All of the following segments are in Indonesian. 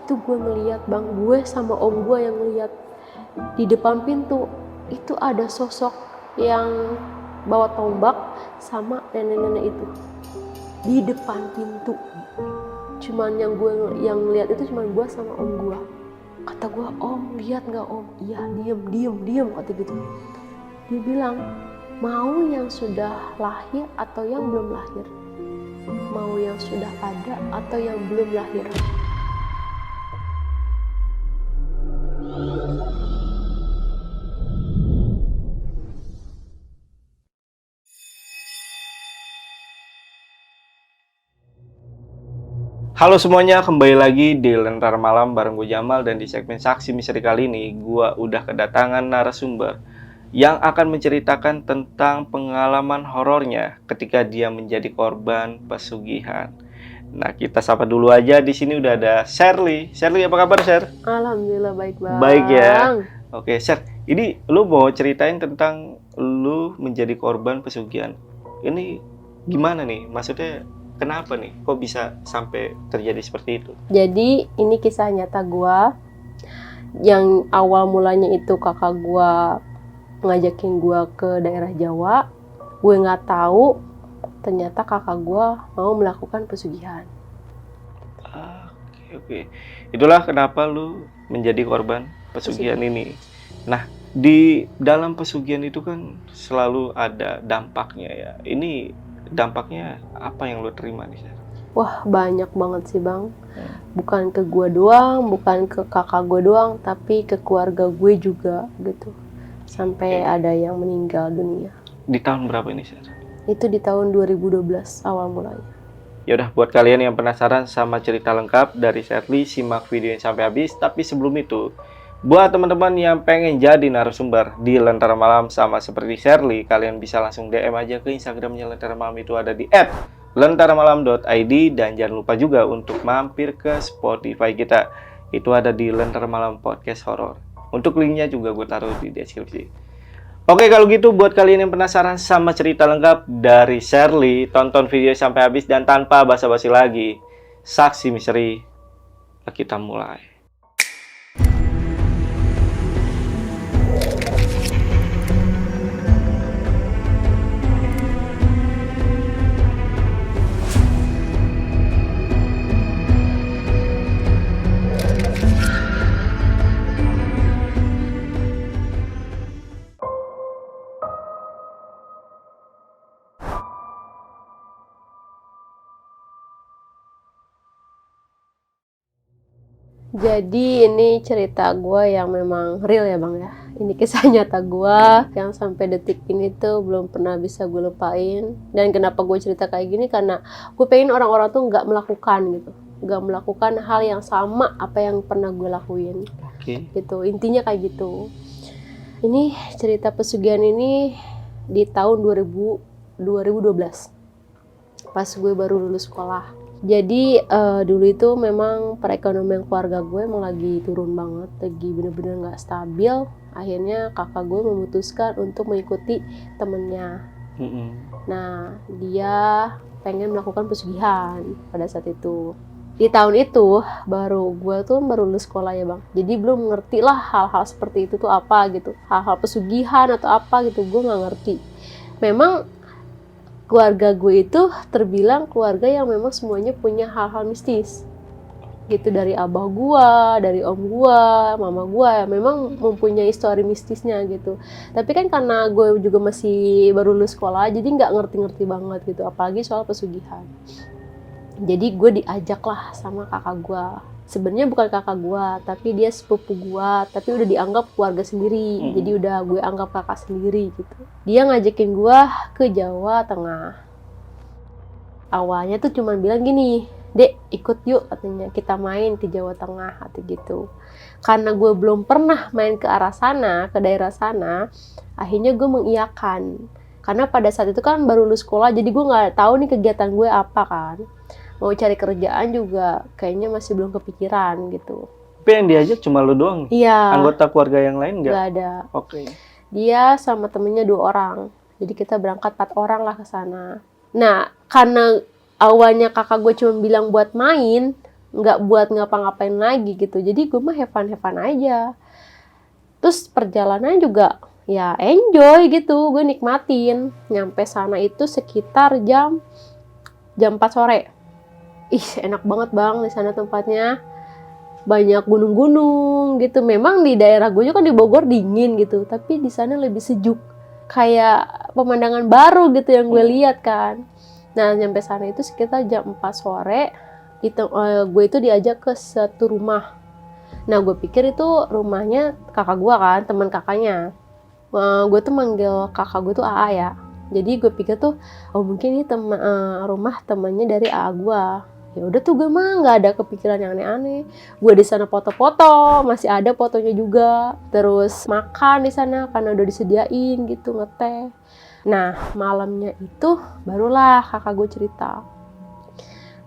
Itu gue ngeliat bang, gue sama om gue yang ngeliat di depan pintu itu ada sosok yang bawa tombak sama nenek-nenek itu di depan pintu. Cuman yang ngeliat itu cuman gue sama om gue. Kata gue, om lihat nggak om? Iya, diem kata gitu. Dia bilang, mau yang sudah lahir atau yang belum lahir? Mau yang sudah ada atau yang belum lahir? Halo semuanya, kembali lagi di Lentera Malam bareng gue Jamal. Dan di segmen Saksi Misteri kali ini gue udah kedatangan narasumber yang akan menceritakan tentang pengalaman horornya ketika dia menjadi korban pesugihan. Nah, kita sapa dulu aja. Di sini udah ada Sherly. Sherly, apa kabar, Sher? Alhamdulillah baik bang. Baik ya. Oke, Sher, ini lu mau ceritain tentang lu menjadi korban pesugihan. Ini gimana nih? Maksudnya kenapa nih? Kok bisa sampai terjadi seperti itu? Jadi ini kisah nyata gue. Yang awal mulanya itu kakak gue ngajakin gue ke daerah Jawa. Gue nggak tahu ternyata kakak gue mau melakukan pesugihan. Oke. Itulah kenapa lu menjadi korban pesugihan ini. Nah, di dalam pesugihan itu kan selalu ada dampaknya ya. Ini dampaknya apa yang lu terima nih, Sher? Wah, banyak banget sih bang. Bukan ke gue doang, bukan ke kakak gue doang, tapi ke keluarga gue juga gitu. Sampai ada yang meninggal dunia. Di tahun berapa ini, Sher? Itu di tahun 2012 awal mulanya. Yaudah, buat kalian yang penasaran sama cerita lengkap dari Sherly, simak videonya sampai habis. Tapi sebelum itu, buat teman-teman yang pengen jadi narasumber di Lentera Malam sama seperti Sherly, kalian bisa langsung DM aja ke Instagramnya Lentera Malam, itu ada di @lenteramalam.id. Dan jangan lupa juga untuk mampir ke Spotify kita, itu ada di Lentera Malam Podcast Horor. Untuk linknya juga gue taruh di deskripsi. Oke, kalau gitu buat kalian yang penasaran sama cerita lengkap dari Sherly, tonton video sampai habis. Dan tanpa basa-basi lagi, Saksi Misteri, kita mulai. Jadi ini cerita gue yang memang real ya bang ya. Ini kisah nyata gue yang sampai detik ini tuh belum pernah bisa gue lupain. Dan kenapa gue cerita kayak gini, karena gue pengen orang-orang tuh nggak melakukan gitu, nggak melakukan hal yang sama apa yang pernah gue lakuin. Gitu, intinya kayak gitu. Ini cerita pesugihan ini di tahun 2012 pas gue baru lulus sekolah. Jadi dulu itu memang perekonomian keluarga gue emang lagi turun banget, lagi bener-bener gak stabil. Akhirnya kakak gue memutuskan untuk mengikuti temennya. Nah, dia pengen melakukan pesugihan pada saat itu. Di tahun itu gue tuh baru lulus sekolah ya bang. Jadi belum ngerti lah hal-hal seperti itu tuh apa gitu. Hal-hal pesugihan atau apa gitu, gue gak ngerti. Memang keluarga gue itu terbilang keluarga yang memang semuanya punya hal-hal mistis gitu, dari abah gue, dari om gue, mama gue ya memang mempunyai histori mistisnya gitu. Tapi kan karena gue juga masih baru lulus sekolah, jadi nggak ngerti-ngerti banget gitu, apalagi soal pesugihan. Jadi gue diajak lah sama kakak gue. Sebenarnya bukan kakak gue, tapi dia sepupu gue, tapi udah dianggap keluarga sendiri. Jadi udah gue anggap kakak sendiri gitu. Dia ngajakin gue ke Jawa Tengah. Awalnya tuh cuman bilang gini, "Dek, ikut yuk," katanya, "kita main ke Jawa Tengah," atau gitu. Karena gue belum pernah main ke arah sana, ke daerah sana, akhirnya gue mengiyakan. Karena pada saat itu kan baru lulus sekolah, jadi gue nggak tahu nih kegiatan gue apa kan. Mau cari kerjaan juga kayaknya masih belum kepikiran gitu. Tapi yang diajak cuma lu doang? Iya. Anggota keluarga yang lain nggak? Nggak ada. Oke. Dia sama temennya 2 orang. Jadi kita berangkat 4 orang lah ke sana. Nah, karena awalnya kakak gue cuma bilang buat main, nggak buat ngapa-ngapain lagi gitu. Jadi gue mah have fun aja. Terus perjalanan juga ya enjoy gitu, gue nikmatin. Nyampe sana itu sekitar jam 4 sore. Ih, enak banget Bang di sana tempatnya. Banyak gunung-gunung gitu. Memang di daerah gue juga kan di Bogor dingin gitu, tapi di sana lebih sejuk. Kayak pemandangan baru gitu yang gue lihat kan. Nah, nyampe sana itu sekitar jam 4 sore. Gue itu diajak ke satu rumah. Nah, gue pikir itu rumahnya kakak gue kan, teman kakaknya. Gue tuh manggil kakak gue tuh AA ya. Jadi gue pikir tuh, oh mungkin ini rumah temannya dari AA gue. Ya udah tuh gue mah nggak ada kepikiran yang aneh-aneh. Gue di sana foto-foto, masih ada fotonya juga. Terus makan di sana karena udah disediain gitu, ngeteh. Nah, malamnya itu barulah kakak gue cerita.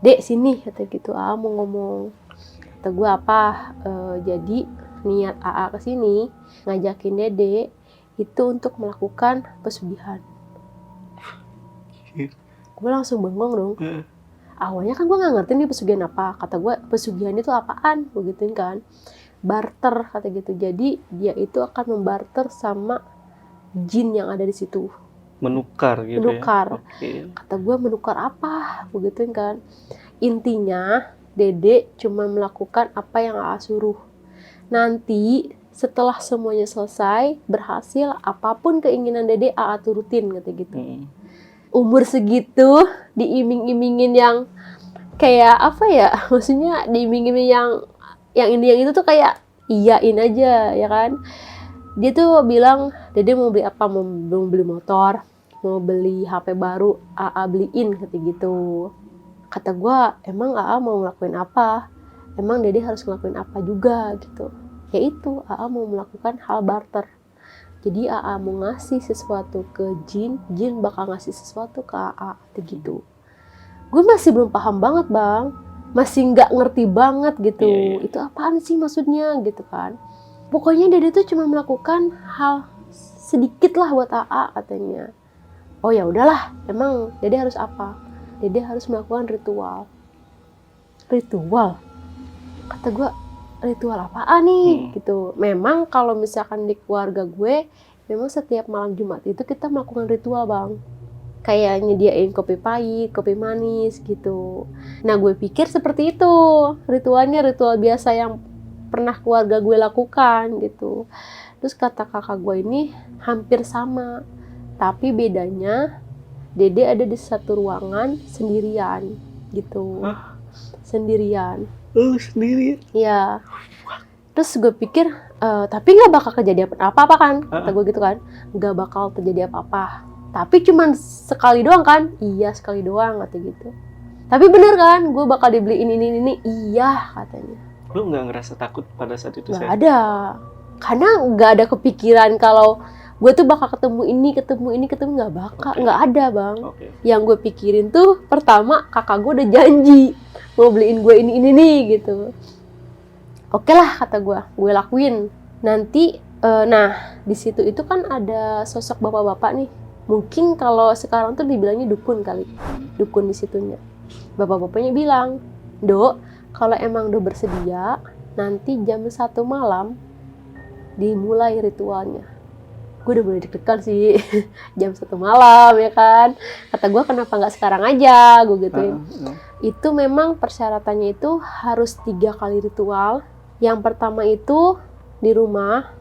Dek sini, kata gitu, AA mau ngomong. Kata gue apa? Jadi niat AA kesini ngajakin Dede itu untuk melakukan pesugihan. Gue langsung bengong dong. Awalnya kan gue nggak ngerti nih pesugihan apa. Kata gue pesugihan itu apaan? Begitu kan. Barter kata gitu. Jadi dia itu akan membarter sama jin yang ada di situ. Menukar gitu menukar. ya. Kata gue menukar apa? Begitu kan. Intinya Dede cuma melakukan apa yang AA suruh. Nanti setelah semuanya selesai, berhasil, apapun keinginan Dede AA turutin, kata gitu. Umur segitu diiming-imingin yang kayak apa ya? Maksudnya diiming-iming yang ini yang itu tuh kayak iyain aja ya kan. Dia tuh bilang, Dede mau beli apa? Mau beli motor, mau beli HP baru, AA beliin, kata gitu. Kata gue, emang AA mau ngelakuin apa? Emang Dede harus ngelakuin apa juga gitu. Yaitu AA mau melakukan hal barter. Jadi AA mau ngasih sesuatu ke jin, jin bakal ngasih sesuatu ke AA gitu. Gue masih belum paham banget Bang, masih nggak ngerti banget gitu. Itu apaan sih maksudnya gitu kan. Pokoknya Dede tuh cuma melakukan hal sedikit lah buat AA katanya. Oh ya udahlah, emang Dede harus apa? Dede harus melakukan ritual. Ritual? Kata gue, ritual apaan nih? Gitu. Memang kalau misalkan di keluarga gue, memang setiap malam Jumat itu kita melakukan ritual Bang. Kayak nyediain kopi pahit, kopi manis gitu. Nah gue pikir seperti itu. Ritualnya ritual biasa yang pernah keluarga gue lakukan gitu. Terus kata kakak gue ini hampir sama. Tapi bedanya Dede ada di satu ruangan sendirian gitu. Sendirian. Sendiri? Iya. Terus gue pikir, tapi nggak bakal kejadian apa-apa kan? Kata gue gitu kan. Nggak bakal terjadi apa-apa. Tapi cuman sekali doang kan? Iya sekali doang kata gitu. Tapi bener kan? Gue bakal dibeliin ini. Iya katanya. Lu nggak ngerasa takut pada saat itu? Nggak ada. Karena nggak ada kepikiran kalau gue tuh bakal ketemu ini, nggak bakal, nggak ada Bang. Yang gue pikirin tuh pertama kakak gue udah janji mau beliin gue ini nih gitu. Oke lah kata gue lakuin. Nanti, nah di situ itu kan ada sosok bapak-bapak nih. Mungkin kalau sekarang tuh dibilangnya dukun kali, dukun di situnya. Bapak-bapaknya bilang, Dok, kalau emang udah bersedia, nanti jam 1 malam dimulai ritualnya. Gue udah mulai deg-degan sih, jam 1 malam ya kan. Kata gue kenapa nggak sekarang aja, gue gituin. Itu memang persyaratannya itu harus 3 kali ritual. Yang pertama itu di rumah,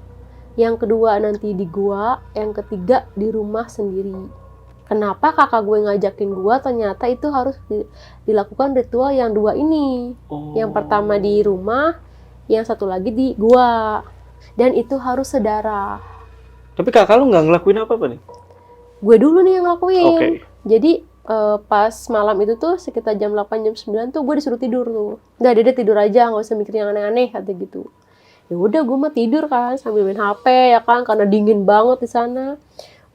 yang kedua nanti di gua, yang ketiga di rumah sendiri. Kenapa kakak gue ngajakin gua? Ternyata itu harus dilakukan ritual yang 2 ini. Yang pertama di rumah, yang satu lagi di gua. Dan itu harus sedarah. Tapi kakak lu nggak ngelakuin apa-apa nih? Gue dulu nih yang ngelakuin. Jadi pas malam itu tuh sekitar jam 8, jam 9 tuh gue disuruh tidur tuh. Nggak, Dede tidur aja, nggak usah mikir yang aneh-aneh, kata gitu. Ya udah gue mah tidur kan, sambil main HP ya kan, karena dingin banget di sana.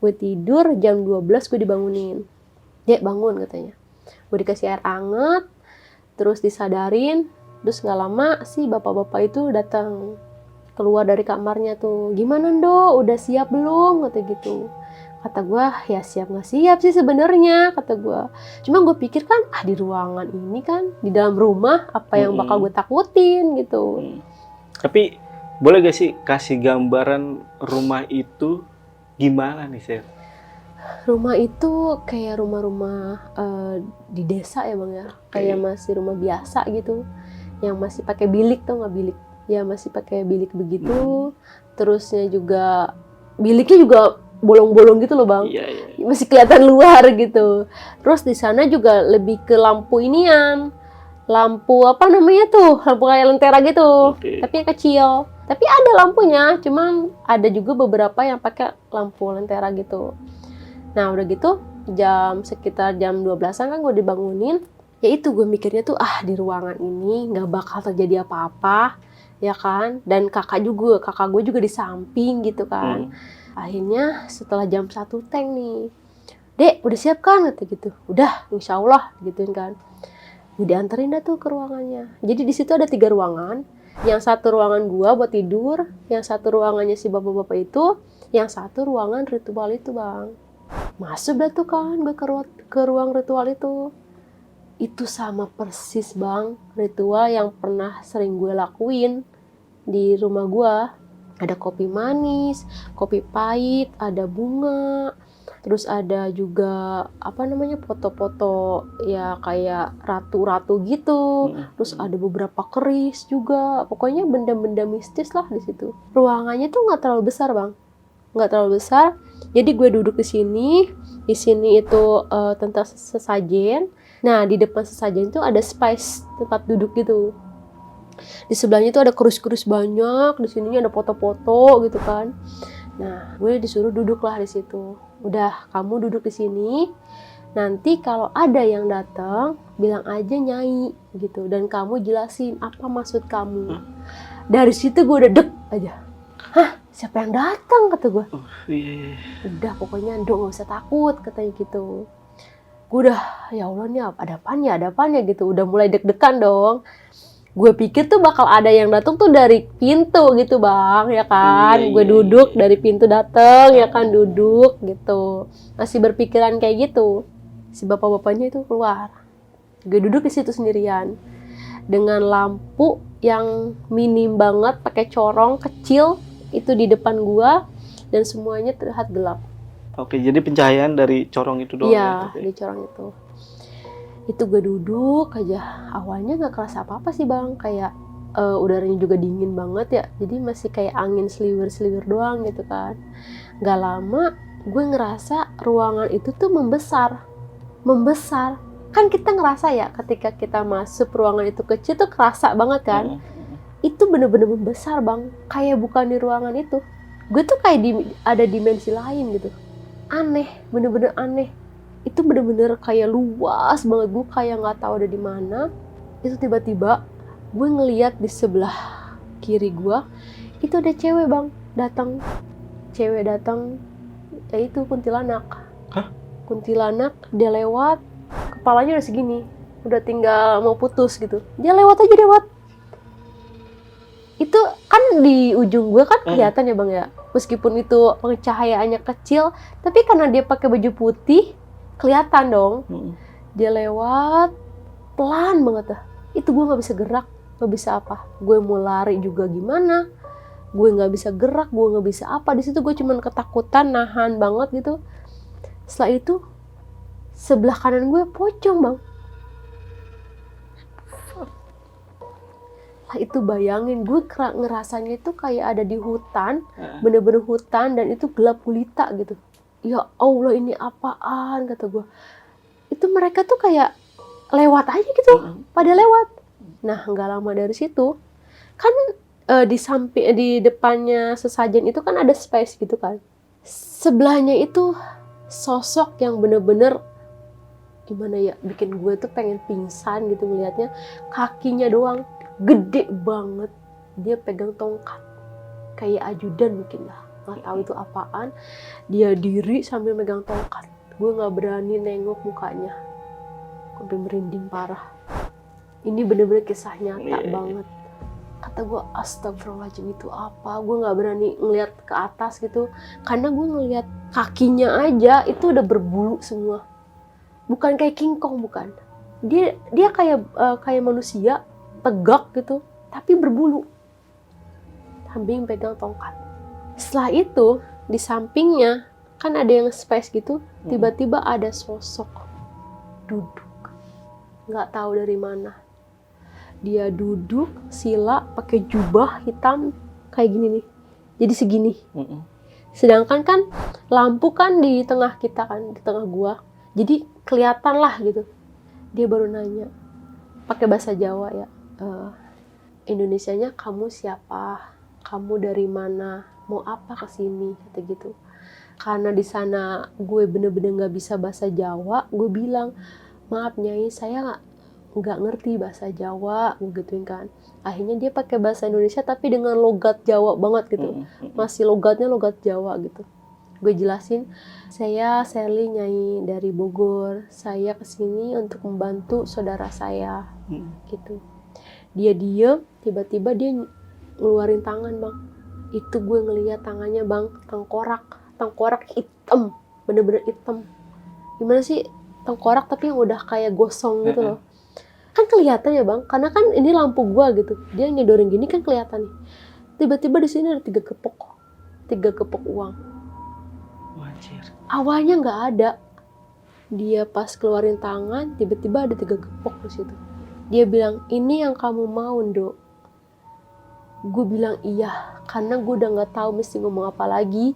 Gue tidur, jam 12 gue dibangunin. Dek bangun katanya. Gue dikasih air hangat, terus disadarin, terus nggak lama sih bapak-bapak itu datang. Keluar dari kamarnya tuh, gimana Dok, udah siap belum? Kata gitu. Kata gue, ya siap nggak siap sih sebenarnya, kata gue. Cuma gue pikir kan, di ruangan ini kan, di dalam rumah, apa yang bakal gue takutin gitu. Tapi boleh gak sih kasih gambaran rumah itu gimana nih, Sel? Rumah itu kayak rumah-rumah di desa ya bang ya, kayak masih rumah biasa gitu, yang masih pakai bilik, tau nggak bilik? Ya masih pakai bilik begitu, terusnya juga biliknya juga bolong-bolong gitu loh bang, masih kelihatan luar gitu. Terus di sana juga lebih ke lampu inian, lampu apa namanya tuh, lampu kayak lentera gitu, tapi yang kecil. Tapi ada lampunya, cuman ada juga beberapa yang pakai lampu lentera gitu. Nah udah gitu sekitar jam 12-an kan gue dibangunin. Ya itu gue mikirnya tuh di ruangan ini nggak bakal terjadi apa-apa ya kan. Dan kakak gue juga di samping gitu kan. Akhirnya setelah jam 1 teng nih, Dek udah siap kan kata gitu. Udah insya Allah gituin kan. Gue dianterin dah tuh ke ruangannya. Jadi di situ ada 3 ruangan. Yang satu ruangan gua buat tidur, yang satu ruangannya si bapak-bapak itu, yang satu ruangan ritual itu bang. Masuk dah tuh kan gue ke ruang ritual itu. Itu sama persis bang ritual yang pernah sering gue lakuin di rumah gue. Ada kopi manis, kopi pahit, ada bunga, terus ada juga apa namanya foto-foto ya kayak ratu-ratu gitu. Terus ada beberapa keris juga. Pokoknya benda-benda mistis lah di situ. Ruangannya tuh nggak terlalu besar bang, nggak terlalu besar. Jadi gue duduk di sini itu tempat sesajen. Nah di depan sesajen itu ada space tempat duduk gitu. Di sebelahnya itu ada kurus-kurus banyak, di sininya ada foto-foto gitu kan. Nah gue disuruh duduk lah di situ. Udah kamu duduk di sini. Nanti kalau ada yang datang bilang aja Nyai gitu, dan kamu jelasin apa maksud kamu. Dari situ gue udah dek aja. Siapa yang datang kata gue. Udah pokoknya Nduk gak usah takut katanya gitu. Gue udah ya Allah nih ada apaan ya gitu. Udah mulai deg-degan dong. Gue pikir tuh bakal ada yang datang tuh dari pintu gitu bang ya kan. Gue duduk dari pintu datang ya kan, duduk gitu. Masih berpikiran kayak gitu. Si bapak-bapaknya itu keluar. Gue duduk di situ sendirian dengan lampu yang minim banget, pakai corong kecil itu di depan gua, dan semuanya terlihat gelap. Oke, jadi pencahayaan dari corong itu doang. Iya, di corong itu. Itu gue duduk aja. Awalnya nggak kerasa apa-apa sih bang, kayak udaranya juga dingin banget ya. Jadi masih kayak angin seliwir-seliwir doang gitu kan. Gak lama gue ngerasa ruangan itu tuh membesar. Kan kita ngerasa ya ketika kita masuk ruangan itu kecil tuh kerasa banget kan. Itu bener-bener membesar bang, kayak bukan di ruangan itu. Gue tuh kayak ada dimensi lain gitu. Aneh, bener-bener aneh. Itu bener-bener kayak luas banget, gue kayak nggak tahu ada di mana. Itu tiba-tiba gue ngeliat di sebelah kiri gue itu ada cewek bang datang. Cewek datang, ya itu kuntilanak. Kuntilanak, dia lewat, kepalanya udah segini, udah tinggal mau putus gitu. Dia lewat aja lewat. Itu kan di ujung gue kan kelihatan ya bang ya, meskipun itu pencahayaannya kecil, tapi karena dia pakai baju putih kelihatan dong. Dia lewat pelan banget dah. Itu gue nggak bisa gerak, nggak bisa apa. Gue mau lari juga gimana, gue nggak bisa gerak, gue nggak bisa apa. Di situ gue cuman ketakutan, nahan banget gitu. Setelah itu sebelah kanan gue pocong bang. Itu bayangin, gue ngerasanya itu kayak ada di hutan, bener-bener hutan, dan itu gelap gulita gitu. Ya Allah ini apaan kata gue. Itu mereka tuh kayak lewat aja gitu, pada lewat. Nah nggak lama dari situ kan di depannya sesajen itu kan ada space gitu kan. Sebelahnya itu sosok yang bener-bener gimana ya, bikin gue tuh pengen pingsan gitu melihatnya. Kakinya doang gede banget, dia pegang tongkat kayak ajudan mungkin lah, nggak tahu itu apaan. Dia diri sambil megang tongkat. Gue nggak berani nengok mukanya, sampai merinding parah. Ini bener-bener kisah nyata banget. Kata gue, astagfirullahaladzim, itu apa? Gue nggak berani ngeliat ke atas gitu, karena gue ngeliat kakinya aja itu udah berbulu semua. Bukan kayak King Kong, bukan. Dia kayak manusia tegak gitu, tapi berbulu. Sambil pegang tongkat. Setelah itu di sampingnya kan ada yang space gitu, tiba-tiba ada sosok duduk, nggak tahu dari mana. Dia duduk sila pakai jubah hitam kayak gini nih, jadi segini. Sedangkan kan lampu kan di tengah kita kan, di tengah gua, jadi kelihatan lah gitu. Dia baru nanya pakai bahasa Jawa ya, Indonesianya kamu siapa, kamu dari mana, mau apa kesini, kata gitu. Karena di sana gue bener-bener nggak bisa bahasa Jawa, gue bilang, maaf Nyai, saya nggak ngerti bahasa Jawa, gituin kan. Akhirnya dia pakai bahasa Indonesia tapi dengan logat Jawa banget gitu, masih logatnya logat Jawa gitu. Gue jelasin, saya Sherly Nyai dari Bogor, saya kesini untuk membantu saudara saya, gitu. Dia diem, tiba-tiba dia ngeluarin tangan, bang. Itu gue ngeliat tangannya, bang, tengkorak hitam, bener-bener hitam. Gimana sih tengkorak tapi yang udah kayak gosong gitu loh. Kan kelihatan ya, bang, karena kan ini lampu gua gitu, dia nyedorin gini kan kelihatan nih. Tiba-tiba di sini ada 3 gepok uang. Wajir. Awalnya nggak ada, dia pas keluarin tangan tiba-tiba ada 3 gepok di situ. Dia bilang, ini yang kamu mau, Nduk? Gue bilang iya, karena gue udah nggak tahu mesti ngomong apa lagi.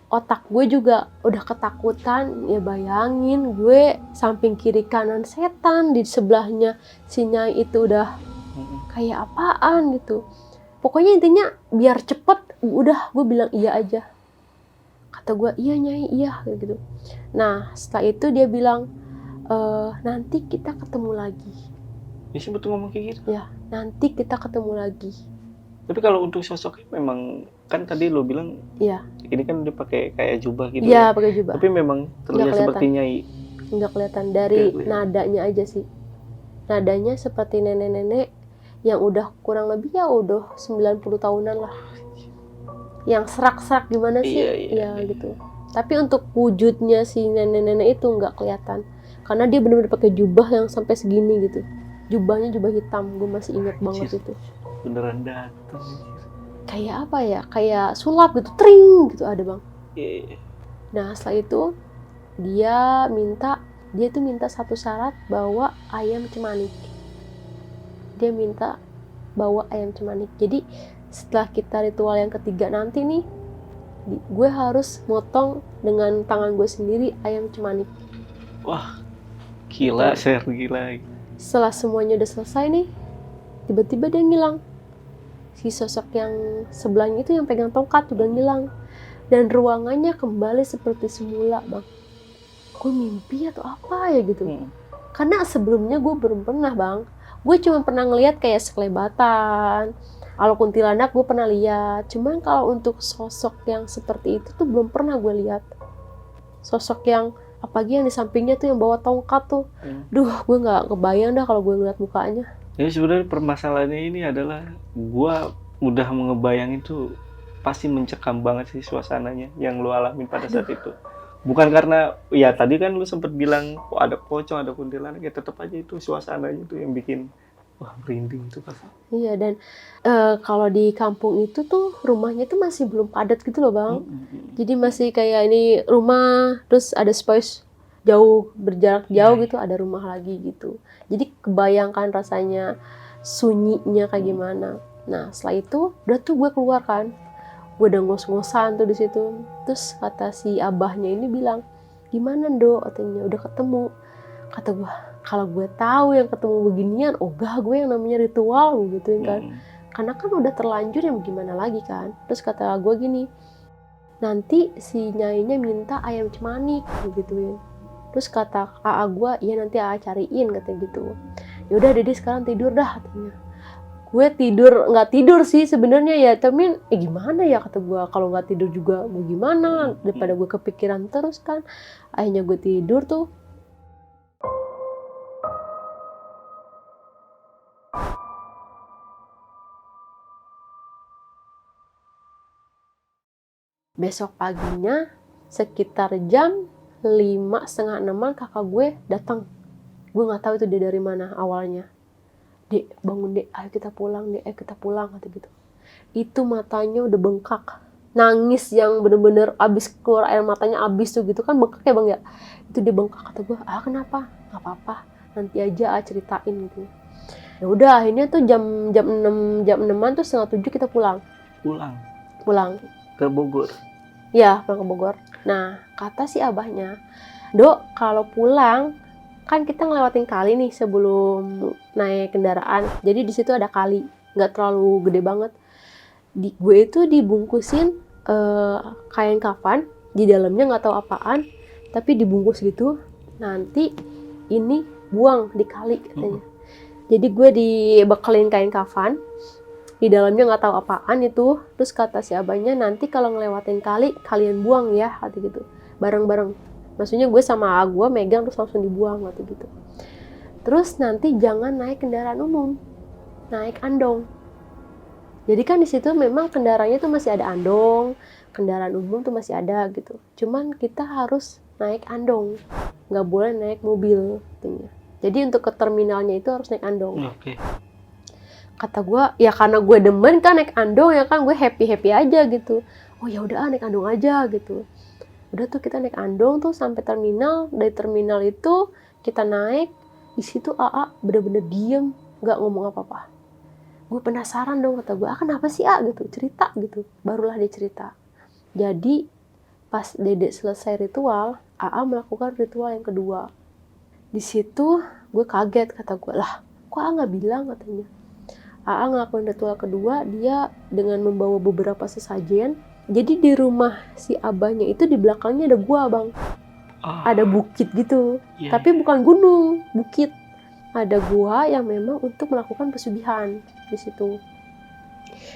Otak gue juga udah ketakutan, ya bayangin gue samping kiri kanan setan, di sebelahnya si Nyai itu udah kayak apaan gitu. Pokoknya intinya biar cepet, udah gue bilang iya aja. Kata gue, iya Nyai, iya gitu. Nah setelah itu dia bilang, nanti kita ketemu lagi. Dia sebut ngomong kayak gitu? Ya, nanti kita ketemu lagi. Tapi kalau untuk sosoknya memang, kan tadi lo bilang, iya, ini kan dia pakai kayak jubah gitu ya. ya. Pakai jubah. Tapi memang terlihat seperti Nyai. Nggak kelihatan dari nadanya aja sih. Nadanya seperti nenek-nenek yang udah kurang lebih ya udah 90 tahunan lah. Yang serak-serak gimana sih? Iya. Gitu. Tapi untuk wujudnya si nenek-nenek itu nggak kelihatan. Karena dia benar-benar pakai jubah yang sampai segini gitu. Jubahnya jubah hitam, gue masih ingat banget itu. Beneran datang. Kayak apa ya? Kayak sulap gitu, tring gitu ada, bang. Nah setelah itu dia tuh minta satu syarat, bawa ayam cemanik. Dia minta bawa ayam cemanik. Jadi setelah kita ritual yang ketiga nanti nih, gue harus motong dengan tangan gue sendiri ayam cemanik. Wah, gila, gila. Setelah semuanya udah selesai nih, tiba-tiba dia ngilang. Si sosok yang sebelahnya itu yang pegang tongkat udah ngilang. Dan ruangannya kembali seperti semula, bang. Gue mimpi atau apa ya gitu. Karena sebelumnya gue belum pernah, bang. Gue cuma pernah ngeliat kayak sekelebatan. Kalau kuntilanak gue pernah lihat. Cuman kalau untuk sosok yang seperti itu tuh belum pernah gue lihat. Sosok yang apalagi yang di sampingnya tuh yang bawa tongkat tuh. Duh, gue nggak kebayang dah kalau gue ngeliat mukanya. Jadi sebenarnya permasalahannya ini adalah gue udah ngebayangin tuh pasti mencekam banget sih suasananya yang lu alamin pada saat itu. Bukan karena, ya tadi kan lu sempet bilang ada pocong, ada kuntilanak, ya tetap aja itu suasananya tuh yang bikin wah merinding tuh pasti. Iya, dan kalau di kampung itu tuh rumahnya tuh masih belum padat gitu loh, bang. Jadi masih kayak ini rumah, terus ada space jauh, berjarak jauh gitu, ada rumah lagi gitu. Jadi kebayangkan rasanya sunyinya kayak gimana. Nah setelah itu udah tuh gue keluar kan, gue udah ngos-ngosan tuh di situ. Terus kata si abahnya ini bilang, gimana Nduk, katanya udah ketemu. Kata gue, kalau gue tahu yang ketemu beginian, ogah gue yang namanya ritual gitu kan. Karena kan udah terlanjur, yang gimana lagi kan. Terus kata gue gini, nanti si nyainya minta ayam cemanik gituin. Terus kata AA gue, iya nanti AA cariin katanya gitu. Yaudah Dede sekarang tidur dah katanya. Gue nggak tidur sih sebenarnya ya, tapi gimana ya kata gue, kalau nggak tidur juga mau gimana, daripada gue kepikiran terus kan. Akhirnya gue tidur tuh. Besok paginya sekitar jam 5, setengah 6 kakak gue datang. Gue nggak tahu itu dia dari mana awalnya. Dek, bangun dek, ayo kita pulang dek, ayo kita pulang, kata gitu. Itu matanya udah bengkak, nangis yang bener-bener abis keluar air matanya abis tuh gitu kan, bengkak ya bang ya. Itu dia bengkak, kata gue, kenapa? Nggak apa-apa, nanti aja ceritain gitu. Ya udah, akhirnya tuh jam 6-an tuh setengah 7 kita pulang ke Bogor. ya, pulang ke Bogor. Nah, kata si abahnya, Dok, kalau pulang kan kita ngelewatin kali nih sebelum naik kendaraan. Jadi di situ ada kali, nggak terlalu gede banget. Gue itu dibungkusin kain kafan, di dalamnya nggak tahu apaan, tapi dibungkus gitu. Nanti ini buang di kali katanya. Jadi gue dibekelin kain kafan, di dalamnya nggak tahu apaan itu. Terus kata si abahnya, nanti kalau ngelewatin kali kalian buang ya, kata gitu, bareng-bareng. Maksudnya gue sama gue megang terus langsung dibuang waktu gitu. Terus nanti jangan naik kendaraan umum, naik andong. Jadi kan di situ memang kendaraannya tuh masih ada andong, kendaraan umum tuh masih ada gitu. Cuman kita harus naik andong, nggak boleh naik mobil katanya. Jadi untuk ke terminalnya itu harus naik andong. Kata gue, ya karena gue demen kan naik andong ya kan, gue happy aja gitu. Oh ya udah naik andong aja gitu. Udah tuh kita naik andong tuh sampai terminal. Dari terminal itu kita naik, di situ AA bener-bener diem, nggak ngomong apa-apa. Gue penasaran dong, kata gue, kenapa sih gitu, cerita gitu. Barulah dia cerita. Jadi pas Dedek selesai ritual, AA melakukan ritual yang kedua. Di situ gue kaget, kata gue, lah kok AA nggak bilang, katanya. AA ngelakuin ritual kedua, dia dengan membawa beberapa sesajen. Jadi di rumah si abahnya itu di belakangnya ada gua bang, ada bukit gitu, tapi bukan gunung, bukit. Ada gua yang memang untuk melakukan pesugihan di situ.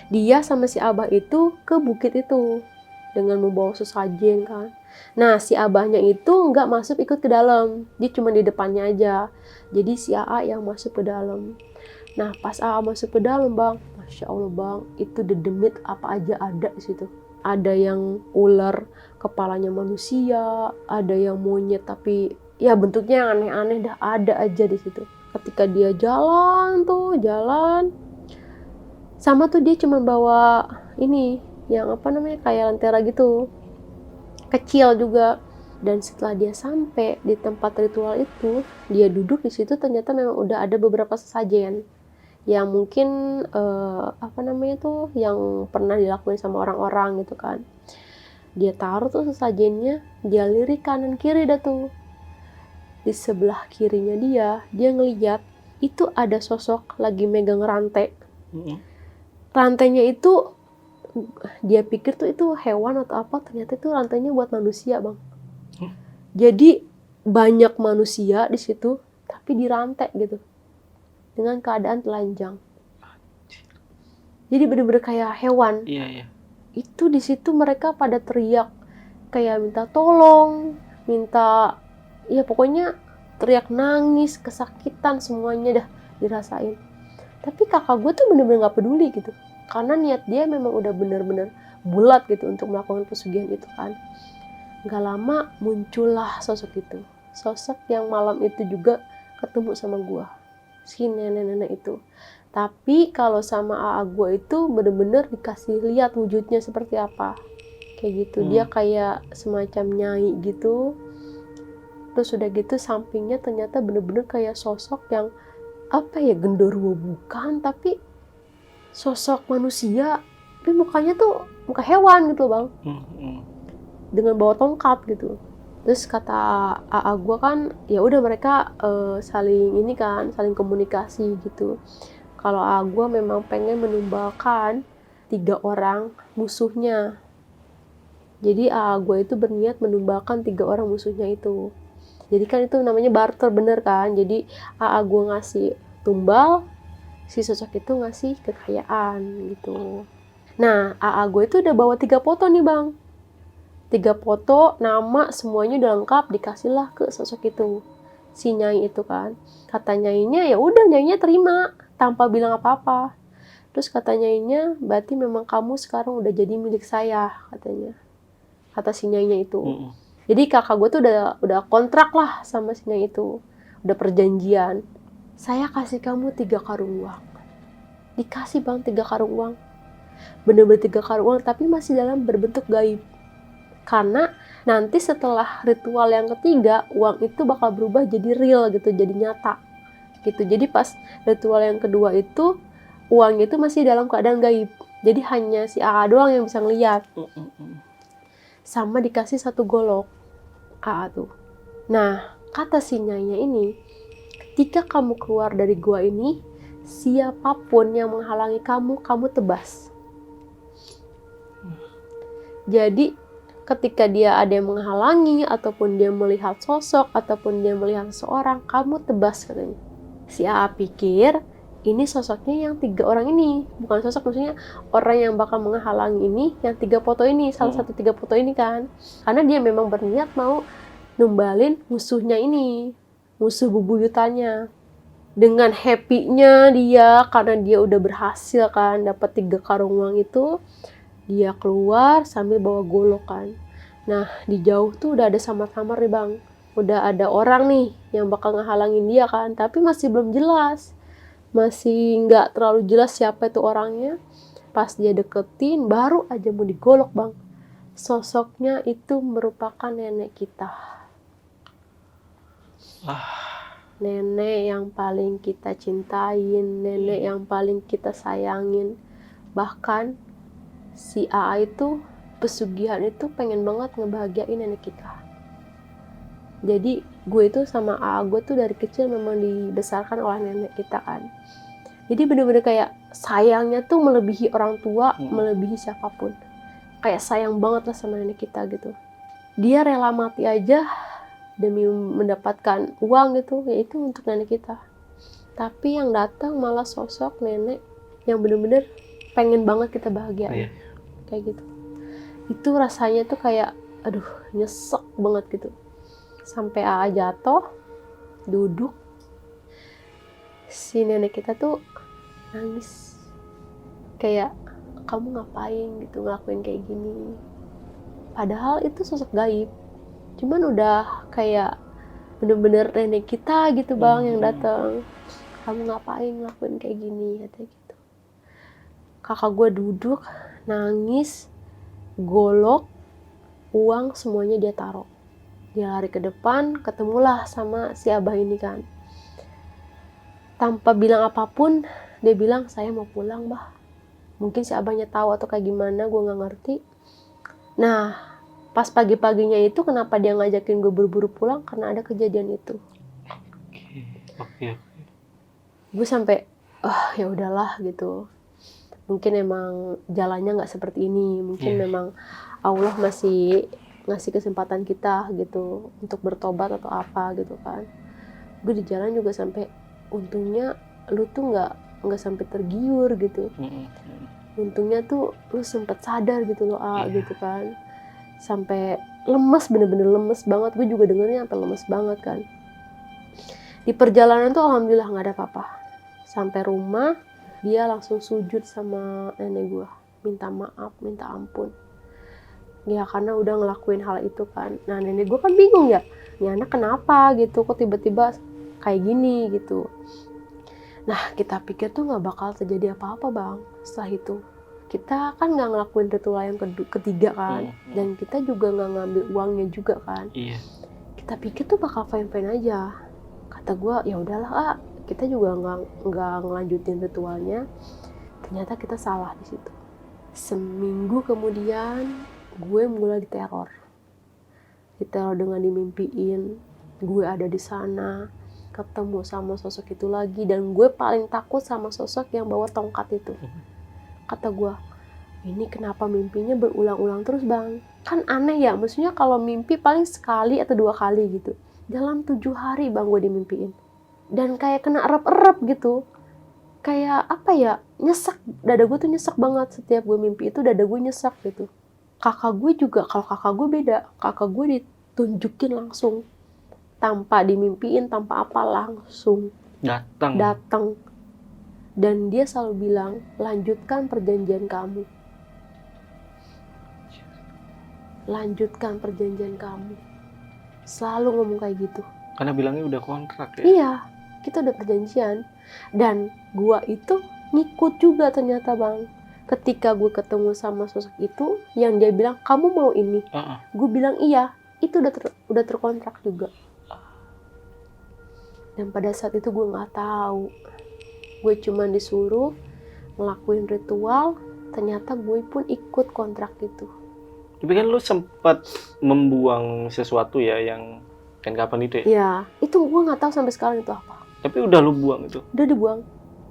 Dia sama si abah itu ke bukit itu dengan membawa sesajen kan. Nah si abahnya itu nggak masuk ikut ke dalam, dia cuma di depannya aja. Jadi si AA yang masuk ke dalam. Nah pas AA masuk ke dalam bang, masya Allah bang, itu dedemit apa aja ada di situ. Ada yang ular kepalanya manusia, ada yang monyet tapi ya bentuknya yang aneh-aneh, dah ada aja di situ. Ketika dia jalan sama tuh dia cuma bawa ini yang apa namanya kayak lentera gitu, kecil juga. Dan setelah dia sampai di tempat ritual itu, dia duduk di situ, ternyata memang udah ada beberapa sesajen yang mungkin yang pernah dilakuin sama orang-orang gitu kan. Dia taruh tuh sesajennya, dia lirik kanan kiri dah tuh. Di sebelah kirinya dia ngeliat itu ada sosok lagi megang rantai. Rantainya itu dia pikir tuh itu hewan atau apa, ternyata itu rantainya buat manusia bang. Jadi banyak manusia di situ tapi dirantai gitu dengan keadaan telanjang. Jadi bener-bener kayak hewan. Iya. Itu di situ mereka pada teriak kayak minta tolong, ya pokoknya teriak, nangis, kesakitan, semuanya dah dirasain. Tapi kakak gue tuh bener-bener nggak peduli gitu, karena niat dia memang udah bener-bener bulat gitu untuk melakukan pesugihan itu kan. Gak lama muncullah sosok itu, sosok yang malam itu juga ketemu sama gue, si nenek-nenek itu. Tapi kalau sama AA gue itu bener-bener dikasih lihat wujudnya seperti apa, kayak gitu. Dia kayak semacam nyai gitu. Terus udah gitu sampingnya ternyata bener-bener kayak sosok yang apa ya, genderuwo bukan, tapi sosok manusia, tapi mukanya tuh muka hewan gitu bang, dengan bawa tongkat gitu. Terus kata AA gue kan, ya udah mereka saling komunikasi gitu. Kalau AA gue memang pengen menumbalkan 3 orang musuhnya. Jadi AA gue itu berniat menumbalkan 3 orang musuhnya itu. Jadi kan itu namanya barter bener kan. Jadi AA gue ngasih tumbal, si sosok itu ngasih kekayaan gitu. Nah AA gue itu udah bawa 3 foto nih bang. 3 foto, nama semuanya udah lengkap, dikasihlah ke sosok itu, si nyai itu kan. Kata nyainya ya udah, nyainya terima tanpa bilang apa-apa. Terus kata nyainya, berarti memang kamu sekarang udah jadi milik saya, katanya. kata si Nyainya itu. Mm-mm. Jadi kakak gue tuh udah kontrak lah sama si Nyai itu, udah perjanjian. Saya kasih kamu 3 karung uang. Dikasih bang 3 karung uang, bener-bener 3 karung uang, tapi masih dalam berbentuk gaib. Karena nanti setelah ritual yang ketiga, uang itu bakal berubah jadi real gitu, jadi nyata gitu. Jadi pas ritual yang kedua itu, uang itu masih dalam keadaan gaib. Jadi hanya si AA doang yang bisa ngeliat. Sama dikasih 1 golok AA tuh. Nah, kata si Nyainya ini, ketika kamu keluar dari gua ini, siapapun yang menghalangi kamu, kamu tebas. Jadi ketika dia ada yang menghalangi, ataupun dia melihat sosok, ataupun dia melihat seseorang, kamu tebas katanya. Si AA pikir ini sosoknya yang 3 orang ini, bukan sosok, maksudnya orang yang bakal menghalangi ini, yang 3 foto ini, salah satu 3 foto ini kan. Karena dia memang berniat mau numbalin musuhnya ini, musuh bebuyutannya. Dengan happy-nya dia, karena dia udah berhasil kan, dapat 3 karung uang itu, dia keluar sambil bawa golok kan. Nah, di jauh tuh udah ada samar-samar nih bang. Udah ada orang nih yang bakal ngehalangin dia kan, tapi masih belum jelas. Masih nggak terlalu jelas siapa itu orangnya. Pas dia deketin, baru aja mau digolok bang. Sosoknya itu merupakan nenek kita. Nenek yang paling kita cintain, nenek yang paling kita sayangin. Bahkan si AA itu, pesugihan itu pengen banget ngebahagiain nenek kita. Jadi gue itu sama AA gue tuh dari kecil memang dibesarkan oleh nenek kita kan. Jadi bener-bener kayak sayangnya tuh melebihi orang tua, melebihi siapapun. Kayak sayang banget lah sama nenek kita gitu. Dia rela mati aja demi mendapatkan uang gitu, yaitu untuk nenek kita. Tapi yang datang malah sosok nenek yang bener-bener pengen banget kita bahagia. Kayak gitu. Itu rasanya tuh kayak, aduh nyesek banget gitu. Sampai AA jatuh, duduk, si nenek kita tuh nangis. Kayak, kamu ngapain gitu ngelakuin kayak gini. Padahal itu sosok gaib. Cuman udah kayak bener-bener nenek kita gitu bang yang datang. Kamu ngapain ngelakuin kayak gini, katanya gitu. Kakak gue duduk, nangis, golok, uang semuanya dia taruh. Dia lari ke depan, ketemulah sama si abah ini kan. Tanpa bilang apapun, dia bilang, saya mau pulang bah. Mungkin si abahnya tahu atau kayak gimana, gue gak ngerti. Nah, pas pagi-paginya itu kenapa dia ngajakin gue buru-buru pulang? Karena ada kejadian itu. Gue sampai, ya udahlah gitu. Mungkin emang jalannya nggak seperti ini. Mungkin memang Allah masih ngasih kesempatan kita gitu untuk bertobat atau apa gitu kan. Gue di jalan juga sampai, untungnya lu tuh nggak sampai tergiur gitu. Untungnya tuh lu sempet sadar gitu loh, gitu kan. Sampai lemes, bener-bener lemes banget. Gue juga dengernya sampai lemes banget kan. Di perjalanan tuh alhamdulillah nggak ada apa-apa. Sampai rumah, dia langsung sujud sama nenek gue, minta maaf, minta ampun. Ya karena udah ngelakuin hal itu kan. Nah nenek gue kan bingung ya, ini anak kenapa gitu, kok tiba-tiba kayak gini gitu. Nah kita pikir tuh gak bakal terjadi apa-apa bang setelah itu. Kita kan gak ngelakuin ritual yang ketiga kan, dan kita juga gak ngambil uangnya juga kan. Kita pikir tuh bakal fine-fine aja. Kata gue, ya udahlah kita juga nggak ngelanjutin ritualnya. Ternyata kita salah di situ. Seminggu kemudian gue mulai diteror dengan dimimpiin gue ada di sana, ketemu sama sosok itu lagi, dan gue paling takut sama sosok yang bawa tongkat itu. Kata gue, ini kenapa mimpinya berulang-ulang terus bang? Kan aneh ya, maksudnya kalau mimpi paling sekali atau 2 kali gitu. Dalam 7 hari bang gue dimimpiin. Dan kayak kena erep-erep gitu. Kayak apa ya, nyesek. Dada gue tuh nyesek banget. Setiap gue mimpi itu dada gue nyesek gitu. Kakak gue juga, kalau kakak gue beda. Kakak gue ditunjukin langsung. Tanpa dimimpiin, tanpa apa, langsung. Datang. Dan dia selalu bilang, lanjutkan perjanjian kamu. lanjutkan perjanjian kamu. Selalu ngomong kayak gitu. Karena bilangnya udah kontrak ya. Iya, kita udah perjanjian. Dan gua itu ngikut juga ternyata bang. Ketika gue ketemu sama sosok itu, yang dia bilang kamu mau ini, gue bilang iya, itu udah terkontrak juga. Dan pada saat itu gue nggak tahu, gue cuma disuruh ngelakuin ritual, ternyata gue pun ikut kontrak itu. Tapi kan lu sempat membuang sesuatu ya yang kain kapan itu ya? Iya, itu gue nggak tahu sampai sekarang itu apa. Tapi udah lu buang itu? Udah dibuang.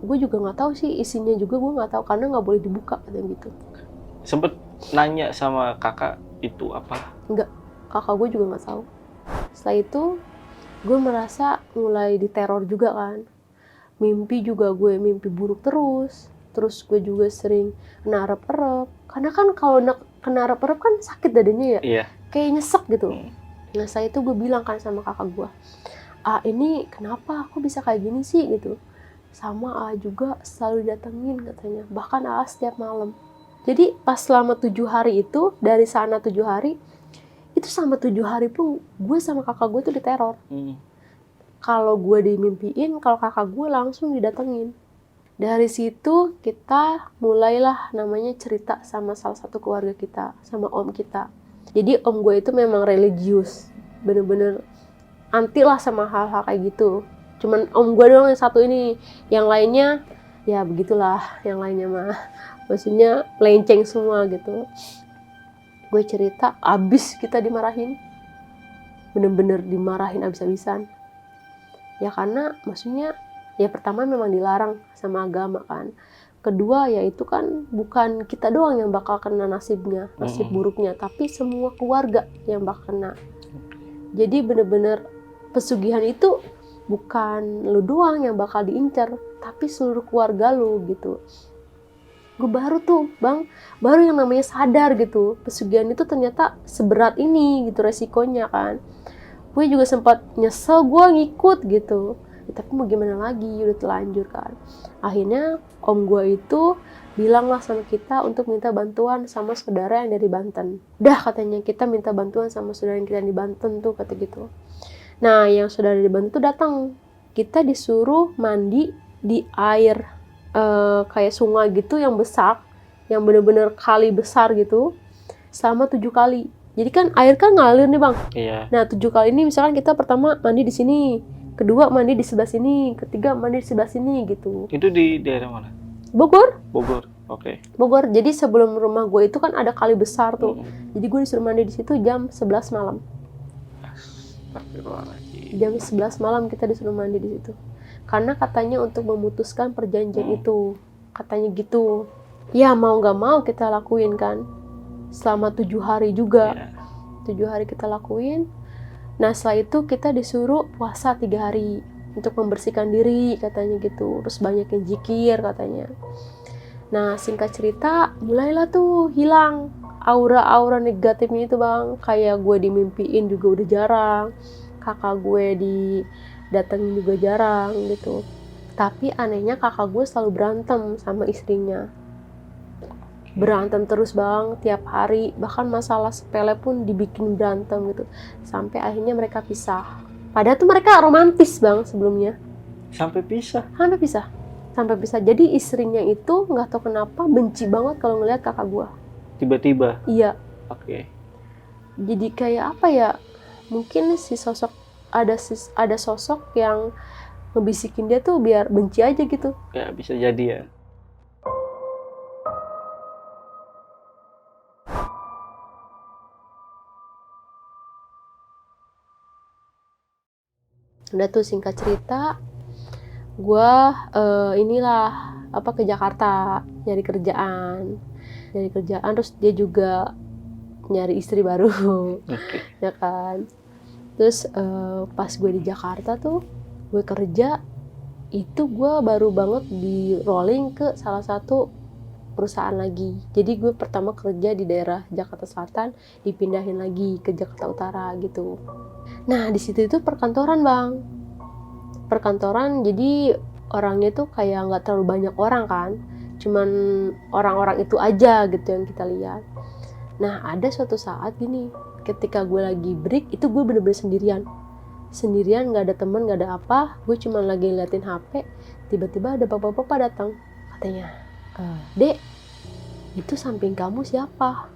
Gue juga nggak tahu sih isinya juga, gue nggak tahu karena nggak boleh dibuka katanya gitu. Sempet nanya sama kakak itu apa? Enggak, kakak gue juga nggak tahu. Setelah itu gue merasa mulai diteror juga kan. Mimpi juga gue mimpi buruk terus gue juga sering kena erep-erep. Karena kan kalau kena erep-erep kan sakit dadanya ya. Iya. Kayak nyesek gitu. Nah setelah itu gue bilang kan sama kakak gue, ini kenapa aku bisa kayak gini sih gitu. Sama juga selalu datengin katanya, bahkan setiap malam. Jadi pas selama 7 hari itu, dari sana 7 hari, itu sama 7 hari pun gue sama kakak gue tuh diteror. Kalau gue dimimpiin, kalau kakak gue langsung didatengin. Dari situ kita mulailah namanya cerita sama salah satu keluarga kita, sama om kita. Jadi om gue itu memang religius, bener-bener anti lah sama hal-hal kayak gitu. Cuman om gue doang yang satu ini, yang lainnya ya begitulah, yang lainnya mah maksudnya melenceng semua gitu. Gue cerita, abis kita dimarahin, bener-bener dimarahin abis-abisan. Ya karena maksudnya ya pertama memang dilarang sama agama kan. Kedua ya itu kan bukan kita doang yang bakal kena nasib buruknya, tapi semua keluarga yang bakal kena. Jadi bener-bener pesugihan itu bukan lu doang yang bakal diincar, tapi seluruh keluarga lu gitu. Gue baru tuh bang, baru yang namanya sadar gitu, pesugihan itu ternyata seberat ini gitu resikonya kan. Gue juga sempat nyesel gue ngikut gitu, ya, tapi mau gimana lagi, udah telanjur kan. Akhirnya om gue itu bilang lah sama kita untuk minta bantuan sama saudara yang dari Banten. Dah katanya kita minta bantuan sama saudara yang kita di Banten tuh kata gitu. Nah yang saudara di Banten tuh datang, kita disuruh mandi di air kayak sungai gitu yang besar, yang bener-bener kali besar gitu, selama 7 kali. Jadi kan air kan ngalir nih bang. Iya. Nah 7 kali ini misalkan kita pertama mandi di sini, kedua mandi di sebelah sini, ketiga mandi di sebelah sini gitu. Itu di daerah mana? Bogor. Oke. Bogor. Jadi sebelum rumah gue itu kan ada kali besar tuh. Jadi gue disuruh mandi di situ jam 11 malam. Jam 11 malam kita disuruh mandi di situ. Karena katanya untuk memutuskan perjanjian itu, katanya gitu. Ya mau nggak mau kita lakuin kan. Selama 7 hari juga. 7 hari kita lakuin. Nah setelah itu kita disuruh puasa 3 hari untuk membersihkan diri katanya gitu. Terus banyakin zikir katanya. Nah singkat cerita mulailah tuh hilang aura-aura negatifnya itu bang. Kayak gue dimimpiin juga udah jarang, kakak gue didatengin juga jarang gitu. Tapi anehnya kakak gue selalu berantem sama istrinya. Berantem terus bang, tiap hari. Bahkan masalah sepele pun dibikin berantem gitu. Sampai akhirnya mereka pisah. Padahal tuh mereka romantis bang sebelumnya. Sampai pisah? Sampai pisah. Jadi istrinya itu gak tahu kenapa benci banget kalau ngelihat kakak gue. Tiba-tiba? Iya. Oke. Jadi kayak apa ya, mungkin si sosok ada sosok yang ngebisikin dia tuh biar benci aja gitu. Ya bisa jadi ya. Udah tuh singkat cerita, gue ke Jakarta nyari kerjaan terus dia juga nyari istri baru. Ya kan. Terus pas gue di Jakarta tuh gue kerja itu gue baru banget di rolling ke salah satu perusahaan lagi. Jadi gue pertama kerja di daerah Jakarta Selatan, dipindahin lagi ke Jakarta Utara gitu. Nah di situ itu perkantoran bang. Perkantoran jadi orangnya tuh kayak nggak terlalu banyak orang kan. Cuman orang-orang itu aja gitu yang kita lihat. Nah ada suatu saat gini, ketika gue lagi break itu gue bener-bener sendirian, nggak ada temen, nggak ada apa, gue cuma lagi ngeliatin HP. Tiba-tiba ada bapak-bapak datang, katanya, "Dek, itu samping kamu siapa?"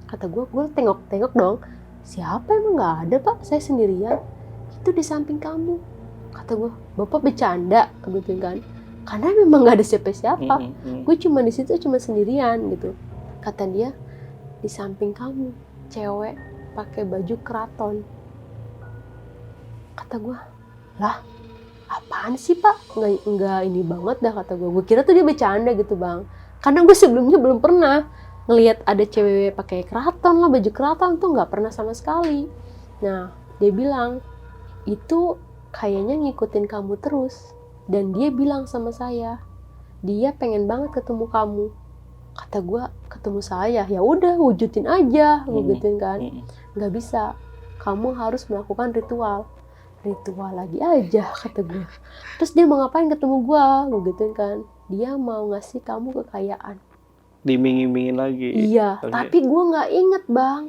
Kata gue tengok-tengok dong, "Siapa, emang nggak ada pak, saya sendirian." "Itu di samping kamu." Kata gue, "Bapak bercanda," gitu kan, karena memang nggak ada siapa-siapa, gue cuma di situ cuma sendirian gitu. Kata dia, "Di samping kamu cewek pakai baju keraton." Kata gue, "Lah apaan sih pak, nggak ini banget dah," kata gue kira tuh dia bercanda gitu bang, karena gue sebelumnya belum pernah ngelihat ada cewek pakai keraton lah, baju keraton tuh nggak pernah sama sekali. Nah dia bilang, "Itu kayaknya ngikutin kamu terus, dan dia bilang sama saya dia pengen banget ketemu kamu." Kata gue, "Ketemu saya? Ya udah wujudin aja," gue gituin kan. "Nggak bisa, kamu harus melakukan ritual." "Ritual lagi aja," kata gue. "Terus dia mau ngapain ketemu gue gituin kan." "Dia mau ngasih kamu kekayaan." Dimingin-mingin lagi. Iya, Okay. tapi gue nggak inget bang.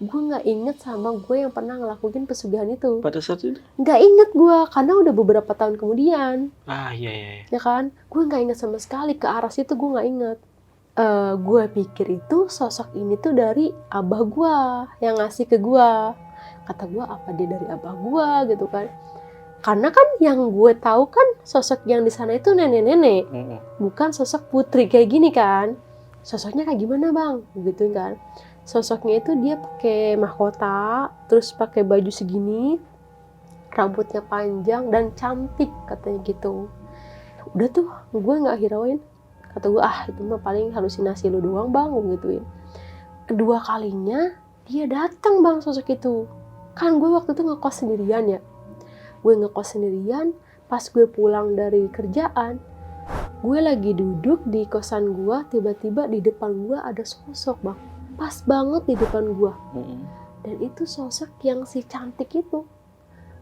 Gue nggak inget sama gue yang pernah ngelakuin pesugihan itu. Pada saat itu? Nggak inget gue, karena udah beberapa tahun kemudian. Iya. Ya kan? Gue nggak inget sama sekali, ke arah situ gue nggak inget. Gue pikir itu sosok ini tuh dari abah gue yang ngasih ke gue. Kata gue, apa dia dari abah gue gitu kan? Karena kan yang gue tahu kan sosok yang di sana itu nenek-nenek, bukan sosok putri kayak gini kan. Sosoknya kayak gimana bang? Gitu kan. Sosoknya itu dia pakai mahkota, terus pakai baju segini, rambutnya panjang dan cantik katanya gitu. Udah tuh gue nggak hirauin. Kata gue, itu mah paling halusinasi lu doang bang, gituin. Kedua kalinya dia datang bang, sosok itu. Kan gue waktu itu ngekos sendirian ya. Gue ngekos sendirian, pas gue pulang dari kerjaan, gue lagi duduk di kosan gue, tiba-tiba di depan gue ada sosok bang. Pas banget di depan gue. Dan itu sosok yang si cantik itu.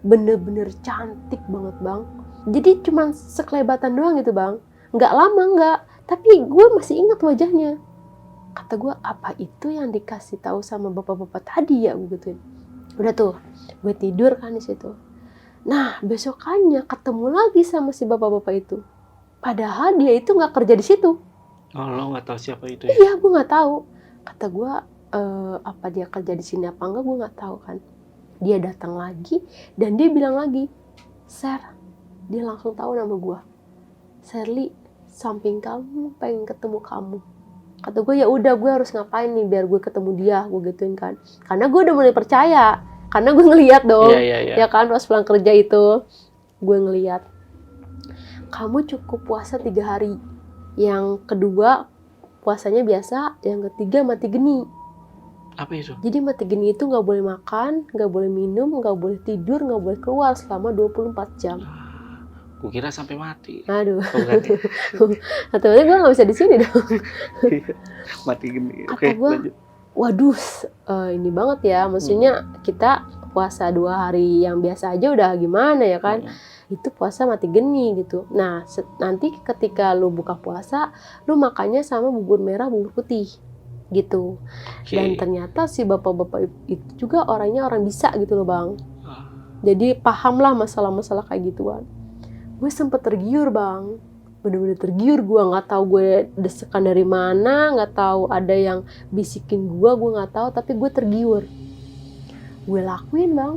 Bener-bener cantik banget bang. Jadi cuma sekelebatan doang gitu bang. Nggak lama nggak. Tapi gue masih ingat wajahnya. Kata gue, apa itu yang dikasih tahu sama bapak-bapak tadi ya, gue gituin. Udah tuh, gue tidur kan di situ. Nah, besokannya ketemu lagi sama si bapak-bapak itu. Padahal dia itu nggak kerja di situ. Oh, lo nggak tahu siapa itu ya? Iya, gue nggak tahu. Kata gue, apa dia kerja di sini apa enggak, gue nggak tahu kan. Dia datang lagi dan dia bilang lagi, "Ser," dia langsung tahu nama gue. "Serly, samping kamu pengen ketemu kamu." Kata gue, ya udah gue harus ngapain nih biar gue ketemu dia, gue gituin kan. Karena gue udah mulai percaya, karena gue ngeliat dong, ya kan pas pulang kerja itu gue ngeliat. "Kamu cukup puasa 3 hari. Yang kedua puasanya biasa, yang ketiga mati geni." Apa itu? Jadi mati geni itu nggak boleh makan, nggak boleh minum, nggak boleh tidur, nggak boleh keluar selama 24 jam. Gue kira sampai mati. Aduh. Oh, atau gue nggak bisa di sini dong. Mati geni. Kata gue, waduh, ini banget ya. Maksudnya kita puasa 2 hari yang biasa aja udah gimana ya kan. Itu puasa mati geni gitu. Nah, nanti ketika lu buka puasa, lu makannya sama bubur merah, bubur putih gitu. Dan ternyata si bapak-bapak itu juga orangnya orang bisa gitu loh bang. Jadi paham lah masalah-masalah kayak gituan. Gue sempet tergiur bang, bener-bener tergiur. Gue nggak tahu gue desekan dari mana, nggak tahu ada yang bisikin gue nggak tahu, tapi gue tergiur. Gue lakuin bang,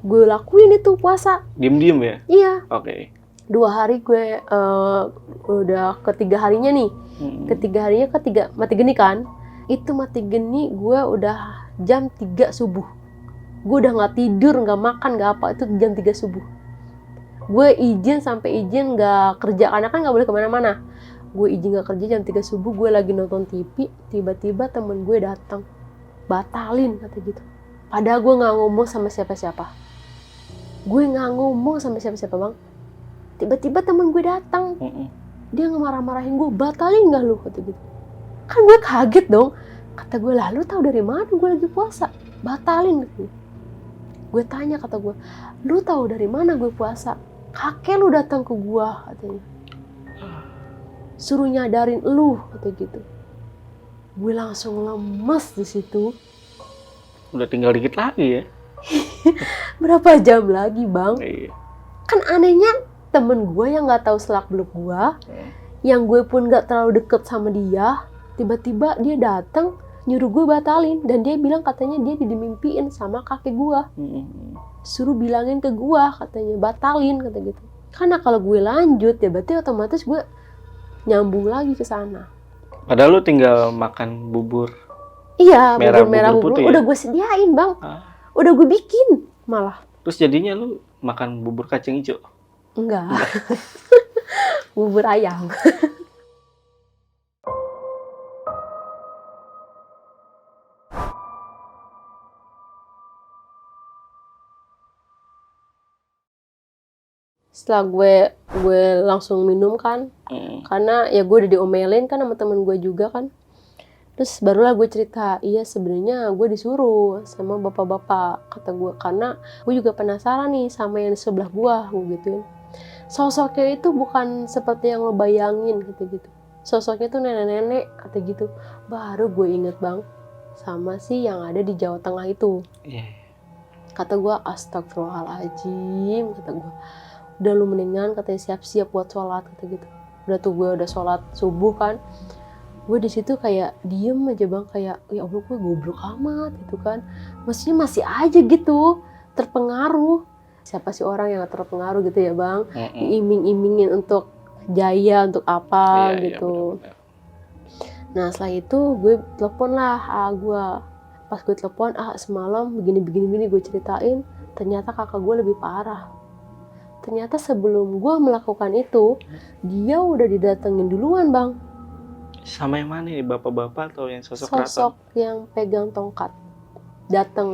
gue lakuin itu puasa. Diem-diem ya? Iya. Oke. 2 hari gue udah ketiga harinya nih. Ketiga harinya mati geni kan. Itu mati geni gue udah jam 3 subuh. Gue udah nggak tidur, nggak makan, nggak apa, itu jam 3 subuh. Gue izin nggak kerja, karena kan nggak boleh kemana-mana. Gue izin nggak kerja jam 3 subuh, gue lagi nonton TV, tiba-tiba temen gue datang, batalin kata gitu. Padahal gue nggak ngomong sama siapa-siapa. Bang. Tiba-tiba temen gue datang, dia ngemarah-marahin gue, "Batalin nggak lu?" kata gitu. Kan gue kaget dong. Kata gue, "Lah lu tahu dari mana gue lagi puasa? Batalin." Gitu. Gue tanya, kata gue, "Lu tahu dari mana gue puasa? Kakek lu datang ke gua," katanya. "Suruh nyadarin lu," kata gitu. Gue langsung lemes di situ. Udah tinggal dikit lagi ya. Berapa jam lagi bang? Iya. Kan anehnya temen gue yang nggak tahu selak beluk gue, yang gue pun nggak terlalu deket sama dia, tiba-tiba dia datang nyuruh gue batalin, dan dia bilang katanya dia dimimpiin sama kakek gue, suruh bilangin ke gue katanya batalin kata gitu. Karena kalau gue lanjut ya berarti otomatis gue nyambung lagi ke sana. Padahal lu tinggal makan bubur. Iya, Merah, bubur merah bubur bubur putih ya? udah gue sediain bang, Ah. udah gue bikin malah. Terus jadinya lu makan bubur kacang hijau? Enggak. Bubur ayam. Setelah gue langsung minum kan, karena ya gue udah diomelin kan sama temen gue juga kan. Terus barulah gue cerita, iya sebenarnya gue disuruh sama bapak-bapak kata gue, karena gue juga penasaran nih sama yang di sebelah gue gituin. Sosoknya itu bukan seperti yang lo bayangin gitu. Sosoknya tuh nenek-nenek kata gitu. Baru gue inget bang sama si yang ada di Jawa Tengah itu. Kata gue astagfirullahaladzim kata gue. Udah lu mendingan katanya siap-siap buat sholat kata gitu. Udah tuh gue udah sholat subuh kan, gue di situ kayak diem aja bang, kayak ya Allah gue goblok amat gitu kan, maksudnya masih aja gitu terpengaruh. Siapa sih orang yang gak terpengaruh gitu ya bang, diiming-imingin untuk jaya untuk apa gitu. Benar-benar. Nah setelah itu gue telepon lah gue, pas gue telepon semalam begini gue ceritain, ternyata kakak gue lebih parah. Ternyata sebelum gue melakukan itu, dia udah didatengin duluan bang. Sama yang mana nih, bapak-bapak atau yang sosok keraton? Sosok yang pegang tongkat. Datang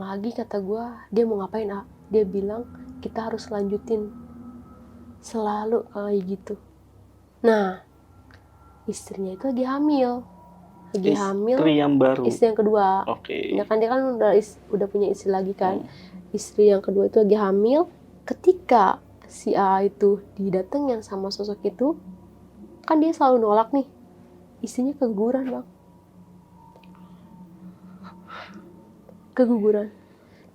lagi kata gue, dia mau ngapain Dia bilang kita harus lanjutin. Selalu kayak gitu. Nah, istrinya itu lagi hamil. Istri yang baru? Istri yang kedua. Oke. Ya kan dia kan udah punya istri lagi kan. Istri yang kedua itu lagi hamil. Ketika si A itu didatengin sama sosok itu, kan dia selalu nolak nih. Istrinya keguguran bang. Keguguran.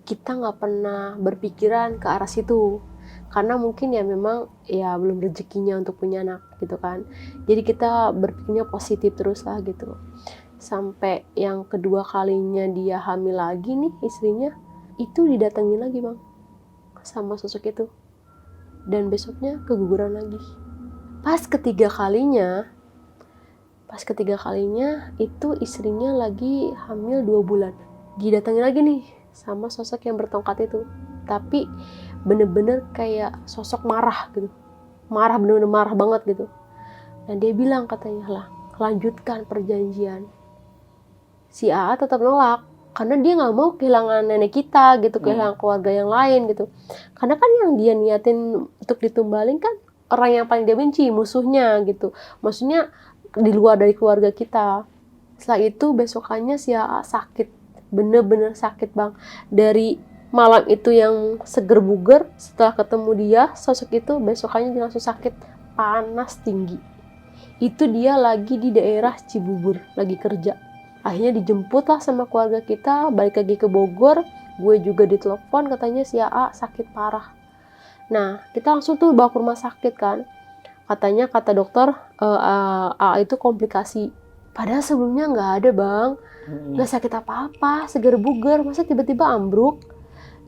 Kita nggak pernah berpikiran ke arah situ. Karena mungkin ya memang ya belum rezekinya untuk punya anak gitu kan. Jadi kita berpikirnya positif terus lah gitu. Sampai yang kedua kalinya dia hamil lagi nih istrinya, itu didatengin lagi bang sama sosok itu, dan besoknya keguguran lagi. Pas ketiga kalinya itu istrinya lagi hamil 2 bulan, didatengin lagi nih sama sosok yang bertongkat itu, tapi bener-bener kayak sosok marah gitu, bener-bener marah banget gitu. Dan dia bilang katanya lah, lanjutkan perjanjian. Si AA tetap nolak karena dia nggak mau kehilangan nenek kita gitu, kehilangan keluarga yang lain gitu. Karena kan yang dia niatin untuk ditumbalin kan orang yang paling dia benci, musuhnya gitu. Maksudnya di luar dari keluarga kita. Setelah itu besokannya si AA sakit, bener-bener sakit bang. Dari malam itu yang seger buger, setelah ketemu dia sosok itu, besokannya dia langsung sakit, panas tinggi. Itu dia lagi di daerah Cibubur, lagi kerja. Akhirnya dijemput lah sama keluarga kita, balik lagi ke Bogor. Gue juga ditelepon katanya si AA sakit parah. Nah kita langsung tuh bawa ke rumah sakit kan. Katanya kata dokter AA itu komplikasi. Padahal sebelumnya nggak ada bang, nggak sakit apa-apa, seger buger, masa tiba-tiba ambruk.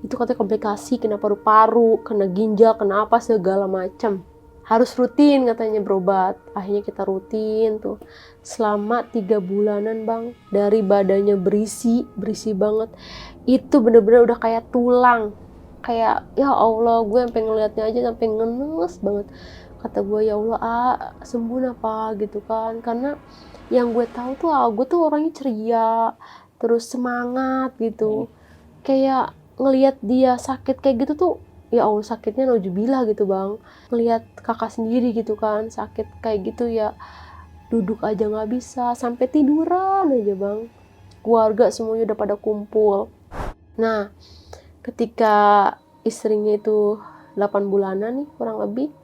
Itu katanya komplikasi, kena paru-paru, kena ginjal, kena apa segala macam. Harus rutin katanya berobat. Akhirnya kita rutin tuh selama 3 bulanan bang. Dari badannya berisi banget. Itu bener-bener udah kayak tulang. Kayak ya Allah, gue sampai ngeliatnya aja sampai ngenes banget. Kata gue ya Allah sembuh apa gitu kan. Karena yang gue tahu tuh gue tuh orangnya ceria, terus semangat gitu. Kayak ngelihat dia sakit kayak gitu tuh, ya Allah sakitnya nauzubillah gitu bang. Ngelihat kakak sendiri gitu kan sakit kayak gitu ya, duduk aja nggak bisa, sampai tiduran aja bang. Keluarga semuanya udah pada kumpul. Nah ketika istrinya itu 8 bulanan nih kurang lebih,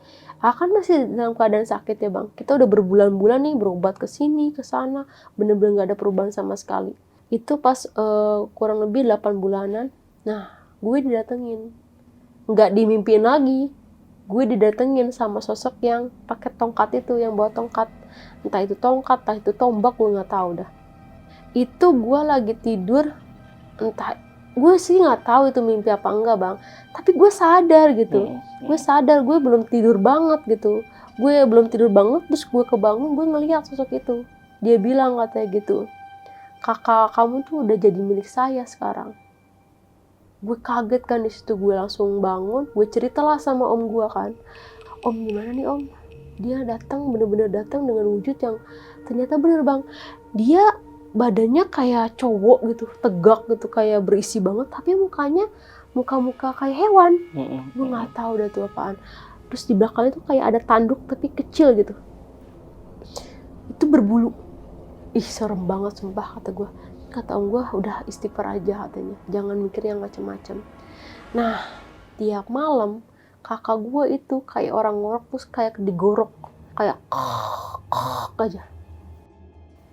Kan masih dalam keadaan sakit ya bang. Kita udah berbulan-bulan nih berobat ke sini, ke sana, bener-bener gak ada perubahan sama sekali. Itu pas kurang lebih 8 bulanan, nah gue didatengin. Nggak dimimpiin lagi, gue didatengin sama sosok yang pakai tongkat itu, yang bawa tongkat. Entah itu tongkat, entah itu tombak, gue nggak tahu dah. Itu gue lagi tidur, entah, gue sih nggak tahu itu mimpi apa enggak bang. Tapi gue sadar gitu, gue sadar gue belum tidur banget gitu. Gue belum tidur banget, terus gue kebangun, gue ngeliat sosok itu. Dia bilang katanya gitu, kakak kamu tuh udah jadi milik saya sekarang. Gue kaget kan di situ, gue langsung bangun, gue ceritalah sama om gue kan. Om gimana nih om? Dia datang, bener-bener datang dengan wujud yang ternyata bener bang. Dia badannya kayak cowok gitu, tegak gitu, kayak berisi banget, tapi mukanya muka-muka kayak hewan. Gue nggak tahu dah tuh apaan. Terus di belakangnya tuh kayak ada tanduk tapi kecil gitu. Itu berbulu. Ih serem banget sumpah kata gue. Kata om gue udah istighfar aja katanya, jangan mikir yang macem-macem. Nah tiap malam kakak gue itu kayak orang ngorok, terus kayak digorok, kayak aja.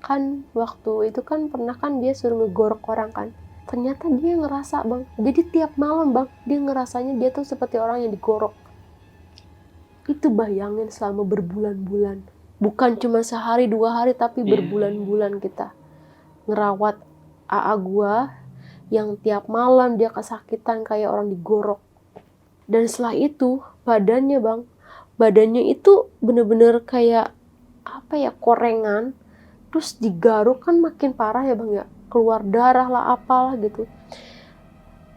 Kan waktu itu kan pernah kan dia suruh ngegorok orang kan, ternyata dia ngerasa bang. Jadi tiap malam bang dia ngerasanya dia tuh seperti orang yang digorok. Itu bayangin selama berbulan-bulan, bukan cuma sehari 2 hari tapi berbulan-bulan kita ngerawat AA gua yang tiap malam dia kesakitan kayak orang digorok. Dan setelah itu badannya itu bener-bener kayak apa ya, korengan, terus digaruk kan makin parah ya bang ya, keluar darah lah apalah gitu.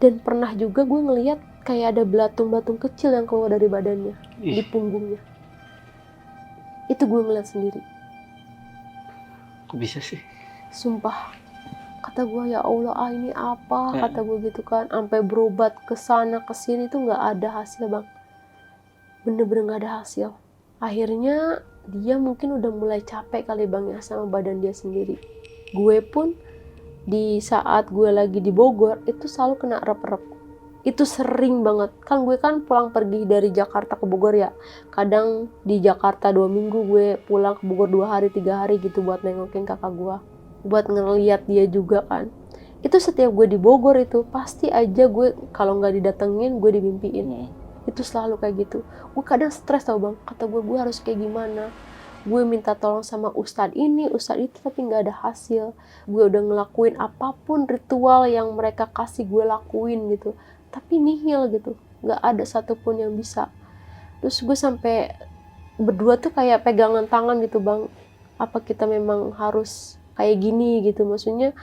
Dan pernah juga gue ngeliat kayak ada belatung-belatung kecil yang keluar dari badannya, di punggungnya. Itu gue ngeliat sendiri. Kok bisa sih? Sumpah, kata gue ya Allah ini apa, kata gue gitu kan. Sampai berobat ke sana ke sini tuh nggak ada hasil bang, bener-bener nggak ada hasil. Akhirnya dia mungkin udah mulai capek kali bang ya sama badan dia sendiri. Gue pun di saat gue lagi di Bogor itu selalu kena rep-rep. Itu sering banget. Kan gue kan pulang pergi dari Jakarta ke Bogor ya. Kadang di Jakarta 2 minggu, gue pulang ke Bogor 2 hari 3 hari gitu buat nengokin kakak gue, buat ngeliat dia juga kan. Itu setiap gue di Bogor itu pasti aja gue kalau nggak didatengin gue dimimpiin. Itu selalu kayak gitu. Gue kadang stres tau bang. Kata gue harus kayak gimana. Gue minta tolong sama ustadz ini, ustadz itu, tapi nggak ada hasil. Gue udah ngelakuin apapun ritual yang mereka kasih gue lakuin gitu, tapi nihil gitu, nggak ada satupun yang bisa. Terus gue sampai berdua tuh kayak pegangan tangan gitu bang. Apa kita memang harus kayak gini gitu, maksudnya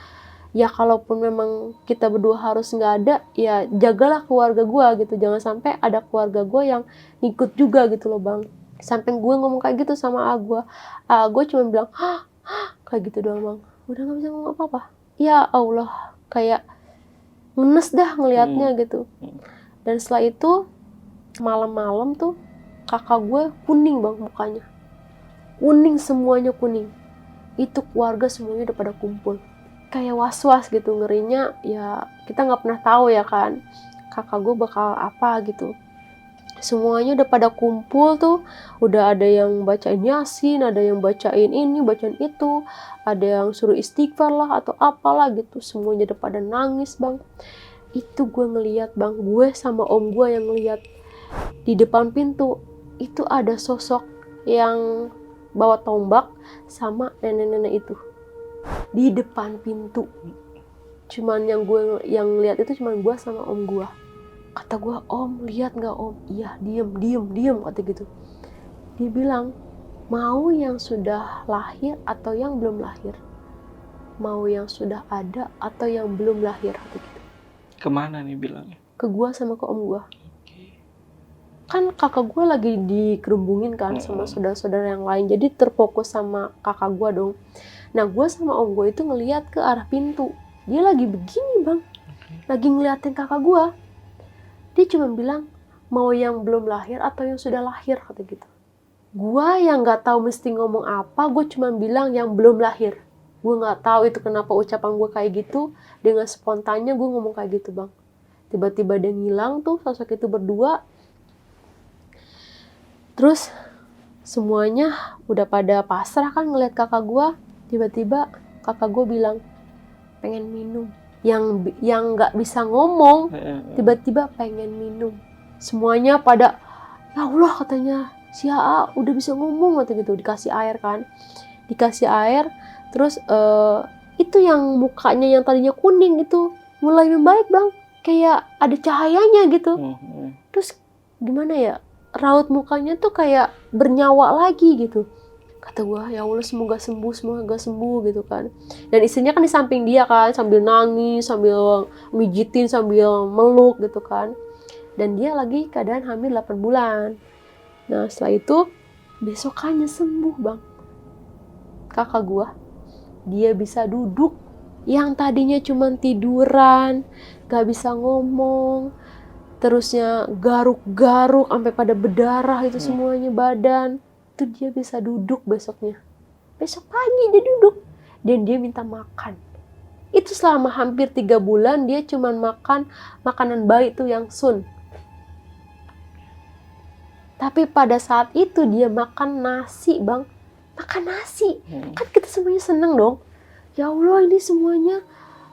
ya kalaupun memang kita berdua harus nggak ada, ya jagalah keluarga gue gitu, jangan sampai ada keluarga gue yang ngikut juga gitu loh bang. Sampai gue ngomong kayak gitu sama gue cuma bilang kayak gitu doang bang, udah nggak bisa ngomong apa-apa. Ya Allah, kayak ngenes dah ngelihatnya gitu. Dan setelah itu malam-malam tuh kakak gue kuning bang mukanya, kuning semuanya kuning. Itu keluarga semuanya udah pada kumpul, kayak was-was gitu, ngerinya ya kita nggak pernah tahu ya kan kakak gue bakal apa gitu. Semuanya udah pada kumpul tuh, udah ada yang bacain Yasin, ada yang bacain ini, bacain itu, ada yang suruh istighfar lah atau apalah gitu. Semuanya udah pada nangis bang. Itu gue ngeliat bang, gue sama om gue yang ngeliat di depan pintu itu ada sosok yang bawa tombak sama nenek-nenek itu di depan pintu. Cuman yang lihat itu cuman gue sama om gue. Kata gue, om lihat nggak om? Iya, diem kata gitu. Dia bilang, mau yang sudah lahir atau yang belum lahir? Mau yang sudah ada atau yang belum lahir? Kata gitu. Kemana nih bilangnya? Ke gue sama ke om gue. Kan kakak gue lagi dikerumbungin kan sama saudara-saudara yang lain, jadi terfokus sama kakak gue dong. Nah gue sama om gue itu ngeliat ke arah pintu, dia lagi begini bang, lagi ngeliatin kakak gue. Dia cuma bilang, mau yang belum lahir atau yang sudah lahir, kata gitu. Gua yang nggak tahu mesti ngomong apa, gue cuma bilang yang belum lahir. Gue nggak tahu itu kenapa ucapan gue kayak gitu, dengan spontannya gue ngomong kayak gitu bang. Tiba-tiba dia ngilang tuh sosok itu berdua. Terus semuanya udah pada pasrah kan ngeliat kakak gue. Tiba-tiba kakak gue bilang pengen minum. Yang nggak bisa ngomong tiba-tiba pengen minum. Semuanya pada ya Allah katanya, si AA udah bisa ngomong atau gitu. Dikasih air kan, dikasih air. Terus itu yang mukanya yang tadinya kuning itu mulai membaik bang, kayak ada cahayanya gitu. Terus gimana ya, raut mukanya tuh kayak bernyawa lagi gitu. Kata gue, ya Allah semoga sembuh gitu kan. Dan istrinya kan di samping dia kan, sambil nangis, sambil mijitin, sambil meluk gitu kan. Dan dia lagi keadaan hamil 8 bulan. Nah setelah itu besokannya sembuh bang. Kakak gue, dia bisa duduk. Yang tadinya cuma tiduran, gak bisa ngomong, terusnya garuk-garuk sampai pada berdarah itu semuanya badan. Itu dia bisa duduk besoknya. Besok pagi dia duduk. Dan dia minta makan. Itu selama hampir 3 bulan dia cuma makan makanan bayi itu yang sun. Tapi pada saat itu dia makan nasi bang. Makan nasi. Kan kita semuanya seneng dong. Ya Allah ini semuanya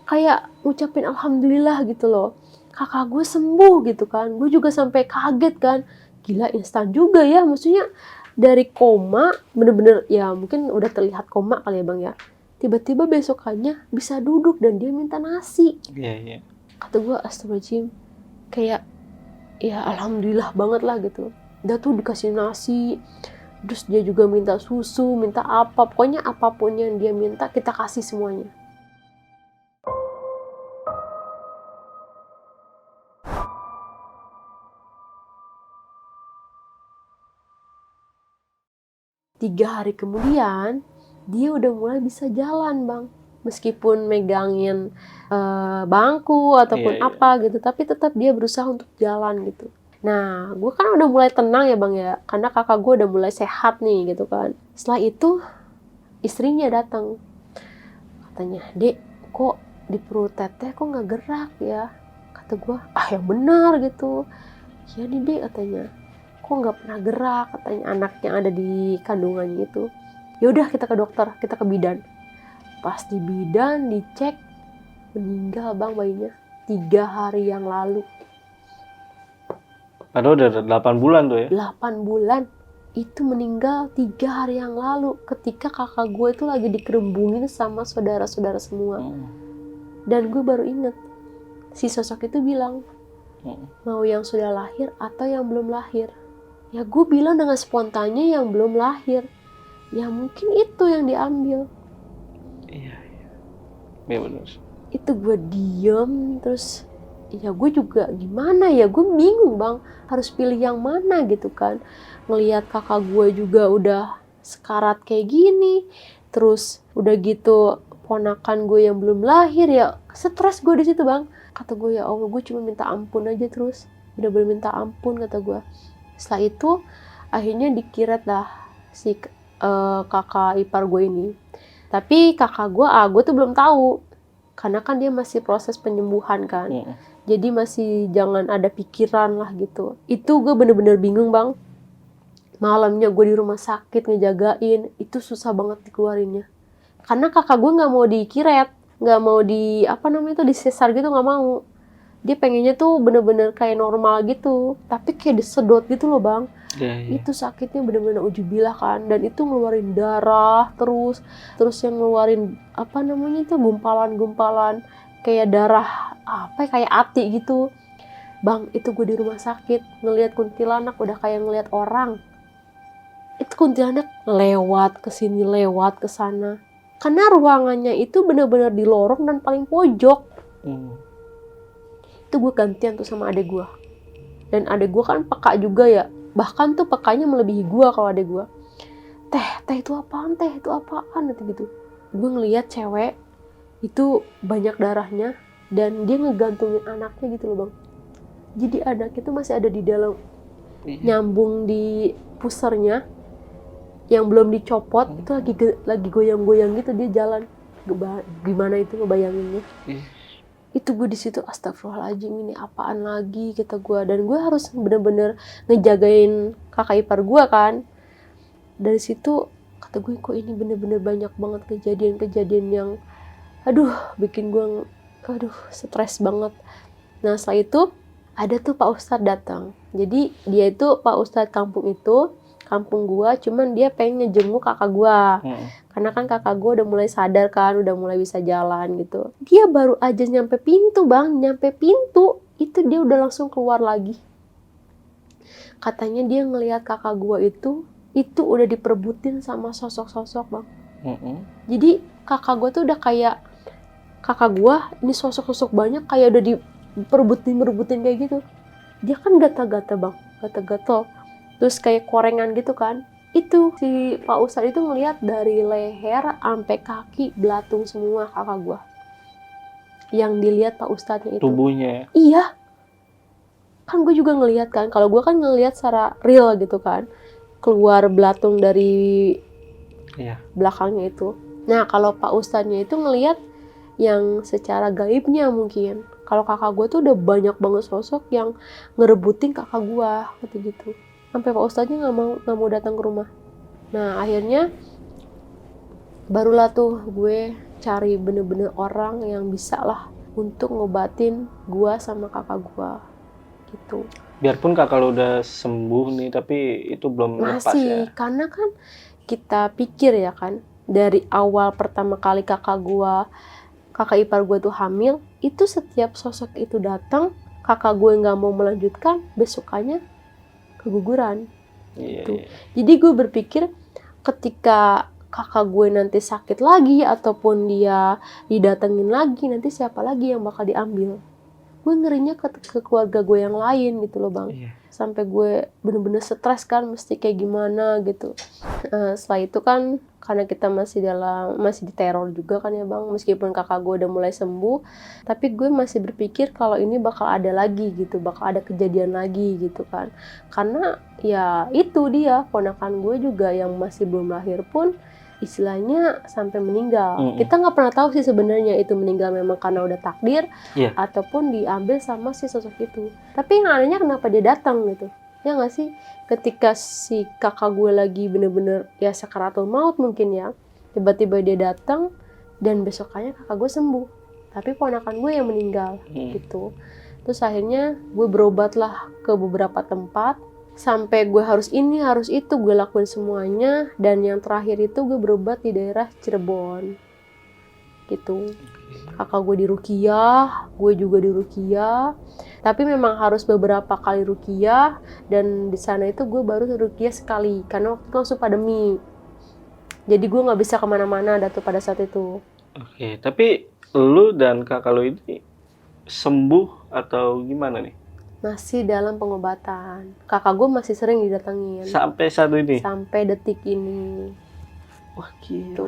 kayak ngucapin alhamdulillah gitu loh. Kakak gue sembuh gitu kan. Gue juga sampai kaget kan. Gila instan juga ya. Maksudnya dari koma, bener-bener ya mungkin udah terlihat koma kali ya bang ya. Tiba-tiba besokannya bisa duduk dan dia minta nasi. Iya. Kata gue astagfirullahaladzim. Kayak ya alhamdulillah banget lah gitu. Dia tuh dikasih nasi. Terus dia juga minta susu, minta apa. Pokoknya apapun yang dia minta kita kasih semuanya. Tiga hari kemudian, dia udah mulai bisa jalan, Bang. Meskipun megangin bangku ataupun apa gitu, tapi tetap dia berusaha untuk jalan gitu. Nah, gue kan udah mulai tenang ya, Bang ya, karena kakak gue udah mulai sehat nih gitu kan. Setelah itu, istrinya datang. Katanya, Dek, kok di perut teteh kok nggak gerak ya? Kata gue, yang benar gitu. Ya nih, Dek, katanya. Kok nggak pernah gerak, katanya anak yang ada di kandungannya itu. Ya udah kita ke dokter, kita ke bidan. Pas di bidan dicek, meninggal bang bayinya 3 hari yang lalu. Padahal udah 8 bulan tuh ya? 8 bulan. Itu meninggal 3 hari yang lalu ketika kakak gue itu lagi dikerembungin sama saudara-saudara semua. Dan gue baru inget, si sosok itu bilang, mau yang sudah lahir atau yang belum lahir. Ya gue bilang dengan spontannya yang belum lahir. Ya mungkin itu yang diambil. Iya benar. Itu gue diem, terus ya gue juga gimana ya, gue bingung bang, harus pilih yang mana gitu kan. Ngelihat kakak gue juga udah sekarat kayak gini, terus udah gitu ponakan gue yang belum lahir, ya stres gue di situ bang. Kata gue ya Allah, gue cuma minta ampun aja terus, bener-bener minta ampun kata gue. Setelah itu akhirnya dikiret lah si kakak ipar gue ini. Tapi kakak gue tuh belum tahu, karena kan dia masih proses penyembuhan kan. Jadi masih jangan ada pikiran lah gitu. Itu gue bener-bener bingung bang. Malamnya gue di rumah sakit ngejagain, itu susah banget dikeluarinnya. Karena kakak gue nggak mau dikiret, nggak mau disesar gitu, nggak mau. Dia pengennya tuh bener-bener kayak normal gitu, tapi kayak disedot gitu loh bang. Itu sakitnya bener-bener ujubilah kan, dan itu ngeluarin darah terus yang ngeluarin gumpalan-gumpalan kayak darah kayak ati gitu bang. Itu gue di rumah sakit ngelihat kuntilanak udah kayak ngelihat orang. Itu kuntilanak lewat ke sini, lewat ke sana, karena ruangannya itu bener-bener di lorong dan paling pojok. Itu gue gantian tuh sama adek gue. Dan adek gue kan peka juga ya. Bahkan tuh pekanya melebihi gue kalau adek gue. Teh itu apaan? Gitu. Gue ngeliat cewek itu banyak darahnya dan dia ngegantungin anaknya gitu loh bang. Jadi anaknya tuh masih ada di dalam, nyambung di pusernya yang belum dicopot. Itu lagi goyang-goyang gitu dia jalan. Gimana itu ngebayanginnya? Itu gue di situ astagfirullahaladzim, ini apaan lagi kata gue. Dan gue harus bener-bener ngejagain kakak ipar gue kan. Dari situ kata gue, kok ini bener-bener banyak banget kejadian-kejadian yang bikin gue stres banget. Nah setelah itu ada tuh Pak Ustadz datang. Jadi dia itu Pak Ustadz kampung gua, cuman dia pengen ngejenguk kakak gua. Karena kan kakak gua udah mulai sadar kan, udah mulai bisa jalan gitu. Dia baru aja nyampe pintu itu dia udah langsung keluar lagi. Katanya dia ngelihat kakak gua itu udah diperebutin sama sosok-sosok, Bang. Jadi kakak gua tuh udah kayak, kakak gua ini sosok-sosok banyak kayak udah diperebutin kayak gitu. Dia kan gatal-gatal, Bang, gatal-gatal. Terus kayak korengan gitu kan. Itu si Pak Ustadz itu ngelihat dari leher sampai kaki belatung semua kakak gua. Yang dilihat Pak Ustadznya itu. Tubuhnya. Iya. Kan gue juga ngelihat kan. Kalau gue kan ngelihat secara real gitu kan. Keluar belatung dari belakangnya itu. Nah, kalau Pak Ustadznya itu ngelihat yang secara gaibnya mungkin. Kalau kakak gue tuh udah banyak banget sosok yang ngerebutin kakak gue, gitu. Sampai Pak Ustadznya nggak mau datang ke rumah. Nah akhirnya barulah tuh gue cari bener-bener orang yang bisa lah untuk ngobatin gue sama kakak gue, gitu. Biarpun kakak lo udah sembuh nih, tapi itu belum lepas ya. Karena kan kita pikir ya kan, dari awal pertama kali kakak ipar gue tuh hamil, itu setiap sosok itu datang, kakak gue nggak mau melanjutkan, besokannya keguguran. Gitu. Jadi gue berpikir ketika kakak gue nanti sakit lagi ataupun dia didatengin lagi, nanti siapa lagi yang bakal diambil? Gue ngerinya ke keluarga gue yang lain gitu loh, Bang. Sampai gue bener-bener stres kan, mesti kayak gimana gitu. Setelah itu kan karena kita masih diteror juga kan ya, Bang. Meskipun kakak gue udah mulai sembuh, tapi gue masih berpikir kalau ini bakal ada lagi gitu, bakal ada kejadian lagi gitu kan. Karena ya itu dia, ponakan gue juga yang masih belum lahir pun istilahnya sampai meninggal. Kita nggak pernah tahu sih sebenarnya itu meninggal memang karena udah takdir ataupun diambil sama si sosok itu. Tapi yang anehnya kenapa dia datang gitu? Ya nggak sih? Ketika si kakak gue lagi bener-bener ya sakaratul maut mungkin ya, tiba-tiba dia datang dan besokannya kakak gue sembuh. Tapi ponakan gue yang meninggal gitu. Terus akhirnya gue berobat lah ke beberapa tempat. Sampai gue harus ini, harus itu, gue lakuin semuanya. Dan yang terakhir itu gue berobat di daerah Cirebon. Gitu. Kakak gue di ruqyah, gue juga di ruqyah. Tapi memang harus beberapa kali ruqyah. Dan di sana itu gue baru ruqyah sekali. Karena waktu itu langsung pandemi. Jadi gue gak bisa kemana-mana pada saat itu. Oke, tapi lu dan kakak lu ini sembuh atau gimana nih? Masih dalam pengobatan. Kakak gue masih sering didatengin. Sampai saat ini? Sampai detik ini. Wah gila. Gitu.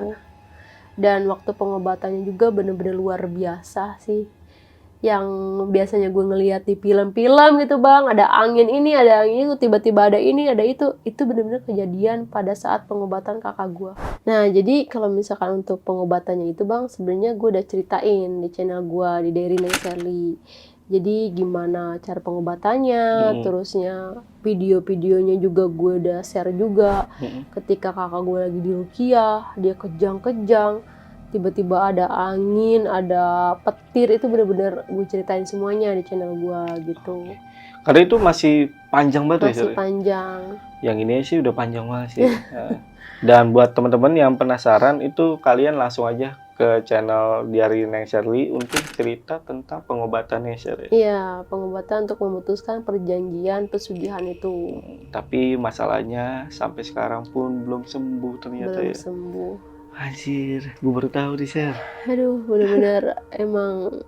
Dan waktu pengobatannya juga bener-bener luar biasa sih. Yang biasanya gue ngeliat di film-film gitu, Bang. Ada angin ini, ada angin itu, tiba-tiba ada ini, ada itu. Itu bener-bener kejadian pada saat pengobatan kakak gue. Nah, jadi kalau misalkan untuk pengobatannya itu, Bang, sebenarnya gue udah ceritain di channel gue, di Diary Neng Sherly. Jadi gimana cara pengobatannya, terusnya video-videonya juga gue udah share juga. Ketika kakak gue lagi di ruqyah, dia kejang-kejang, tiba-tiba ada angin, ada petir, itu bener-bener gue ceritain semuanya di channel gue gitu. Karena itu masih panjang banget. Masih panjang. Yang ini sih udah panjang banget sih. Dan buat teman-teman yang penasaran, itu kalian langsung aja ke channel Diary Neng Sherly untuk cerita tentang pengobatannya, Sher. Iya, pengobatan untuk memutuskan perjanjian pesugihan itu. Tapi masalahnya sampai sekarang pun belum sembuh ternyata. Belum sembuh. Anjir, gue baru tahu nih, Sher. Aduh, bener-bener emang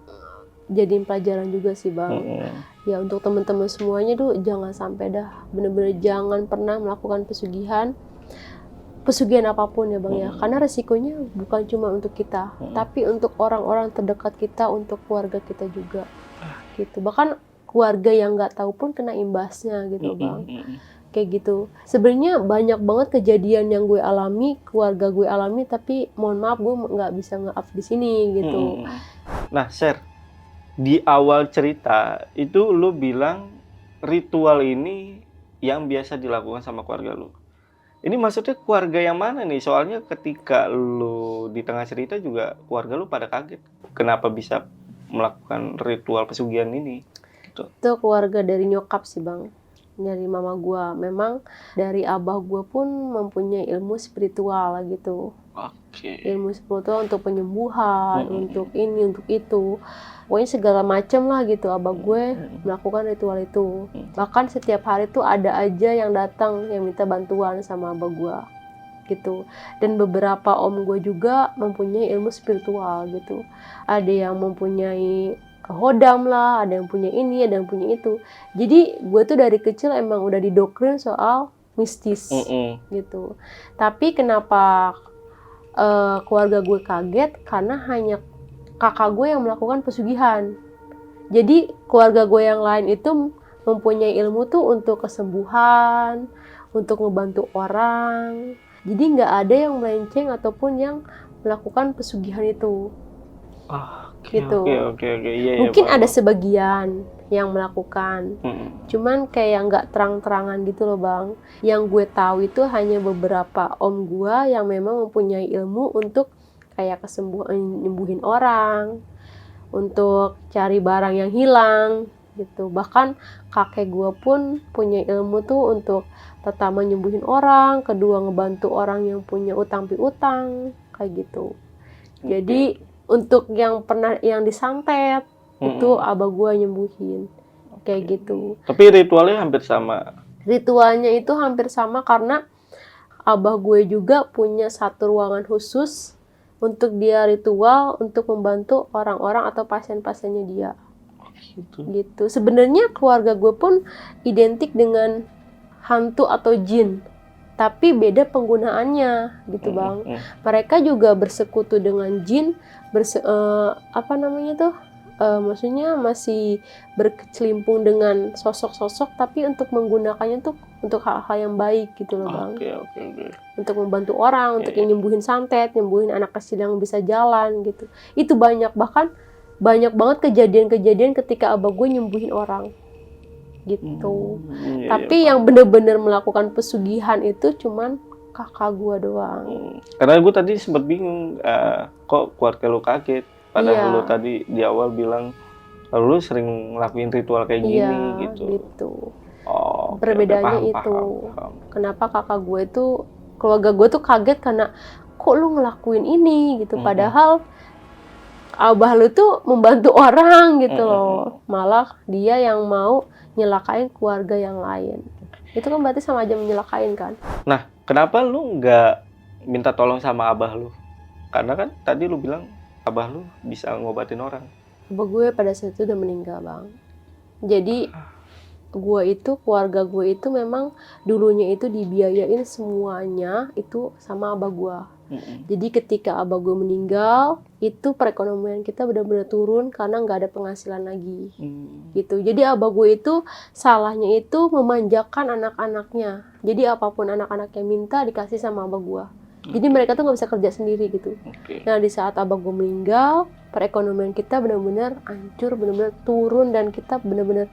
jadiin pelajaran juga sih, Bang. Ya untuk teman-teman semuanya tuh jangan sampai dah, bener-bener jangan pernah melakukan pesugihan apapun ya, Bang ya. Karena resikonya bukan cuma untuk kita, tapi untuk orang-orang terdekat kita, untuk keluarga kita juga. Gitu. Bahkan keluarga yang nggak tahu pun kena imbasnya gitu, Bang. Kayak gitu. Sebenarnya banyak banget kejadian yang gue alami, keluarga gue alami, tapi mohon maaf gue nggak bisa nge-up di sini gitu. Nah, Sher, di awal cerita itu lu bilang ritual ini yang biasa dilakukan sama keluarga lu. Ini maksudnya keluarga yang mana nih? Soalnya ketika lu di tengah cerita juga keluarga lu pada kaget. Kenapa bisa melakukan ritual pesugihan ini? Tuh. Itu keluarga dari nyokap sih bang, dari mama gua. Memang dari abah gua pun mempunyai ilmu spiritual gitu. Oke. Ilmu spiritual untuk penyembuhan, untuk ini, untuk itu. Pokoknya segala macem lah gitu abah gue melakukan ritual itu. Bahkan setiap hari tuh ada aja yang datang yang minta bantuan sama abah gue gitu. Dan beberapa om gue juga mempunyai ilmu spiritual gitu. Ada yang mempunyai hodam lah, ada yang punya ini, ada yang punya itu. Jadi gue tuh dari kecil emang udah didoktrin soal mistis gitu. Tapi kenapa keluarga gue kaget? Karena hanya kakak gue yang melakukan pesugihan. Jadi keluarga gue yang lain itu mempunyai ilmu tuh untuk kesembuhan, untuk ngebantu orang. Jadi nggak ada yang melenceng ataupun yang melakukan pesugihan itu. Gitu. Oke. Iya, Mungkin ya, ada sebagian yang melakukan. Cuman kayak nggak terang-terangan gitu loh bang. Yang gue tahu itu hanya beberapa om gue yang memang mempunyai ilmu untuk kayak nyembuhin orang, untuk cari barang yang hilang gitu. Bahkan kakek gue pun punya ilmu tuh untuk pertama nyembuhin orang, kedua ngebantu orang yang punya utang piutang kayak gitu. Jadi untuk yang pernah yang disantet itu abah gue nyembuhin kayak gitu. Tapi ritualnya hampir sama. Ritualnya itu hampir sama karena abah gue juga punya satu ruangan khusus untuk dia ritual untuk membantu orang-orang atau pasien-pasiennya dia. Gitu. Sebenarnya keluarga gue pun identik dengan hantu atau jin, tapi beda penggunaannya gitu bang. Mereka juga bersekutu dengan jin, maksudnya masih berkecimpung dengan sosok-sosok, tapi untuk menggunakannya tuh untuk hal-hal yang baik gitu loh bang. Oke. Untuk membantu orang, untuk yang nyembuhin santet, nyembuhin anak kecil yang bisa jalan gitu. Itu banyak, bahkan banyak banget kejadian-kejadian ketika abah gue nyembuhin orang gitu. Tapi yang bener-bener melakukan pesugihan itu cuman kakak gue doang. Karena gue tadi sempat bingung, kok keluarga lu kaget. Padahal lu tadi di awal bilang lu sering ngelakuin ritual kayak gini gitu. Oh, perbedaannya itu. Kenapa kakak gue itu, keluarga gue tuh kaget karena kok lu ngelakuin ini gitu. Padahal abah lu tuh membantu orang gitu loh. Malah dia yang mau nyelakain keluarga yang lain. Itu kan berarti sama aja menyelakain kan. Nah, kenapa lu nggak minta tolong sama abah lu? Karena kan tadi lu bilang abah lu bisa ngobatin orang. Abah gue pada saat itu udah meninggal bang. Jadi keluarga gue itu memang dulunya itu dibiayain semuanya itu sama abah gue. Jadi ketika abah gue meninggal, itu perekonomian kita benar-benar turun karena nggak ada penghasilan lagi. Gitu. Jadi abah gue itu salahnya itu memanjakan anak-anaknya. Jadi apapun anak-anaknya minta dikasih sama abah gue. Jadi mereka tuh nggak bisa kerja sendiri gitu. Nah di saat abah gue meninggal, perekonomian kita benar-benar hancur, benar-benar turun, dan kita benar-benar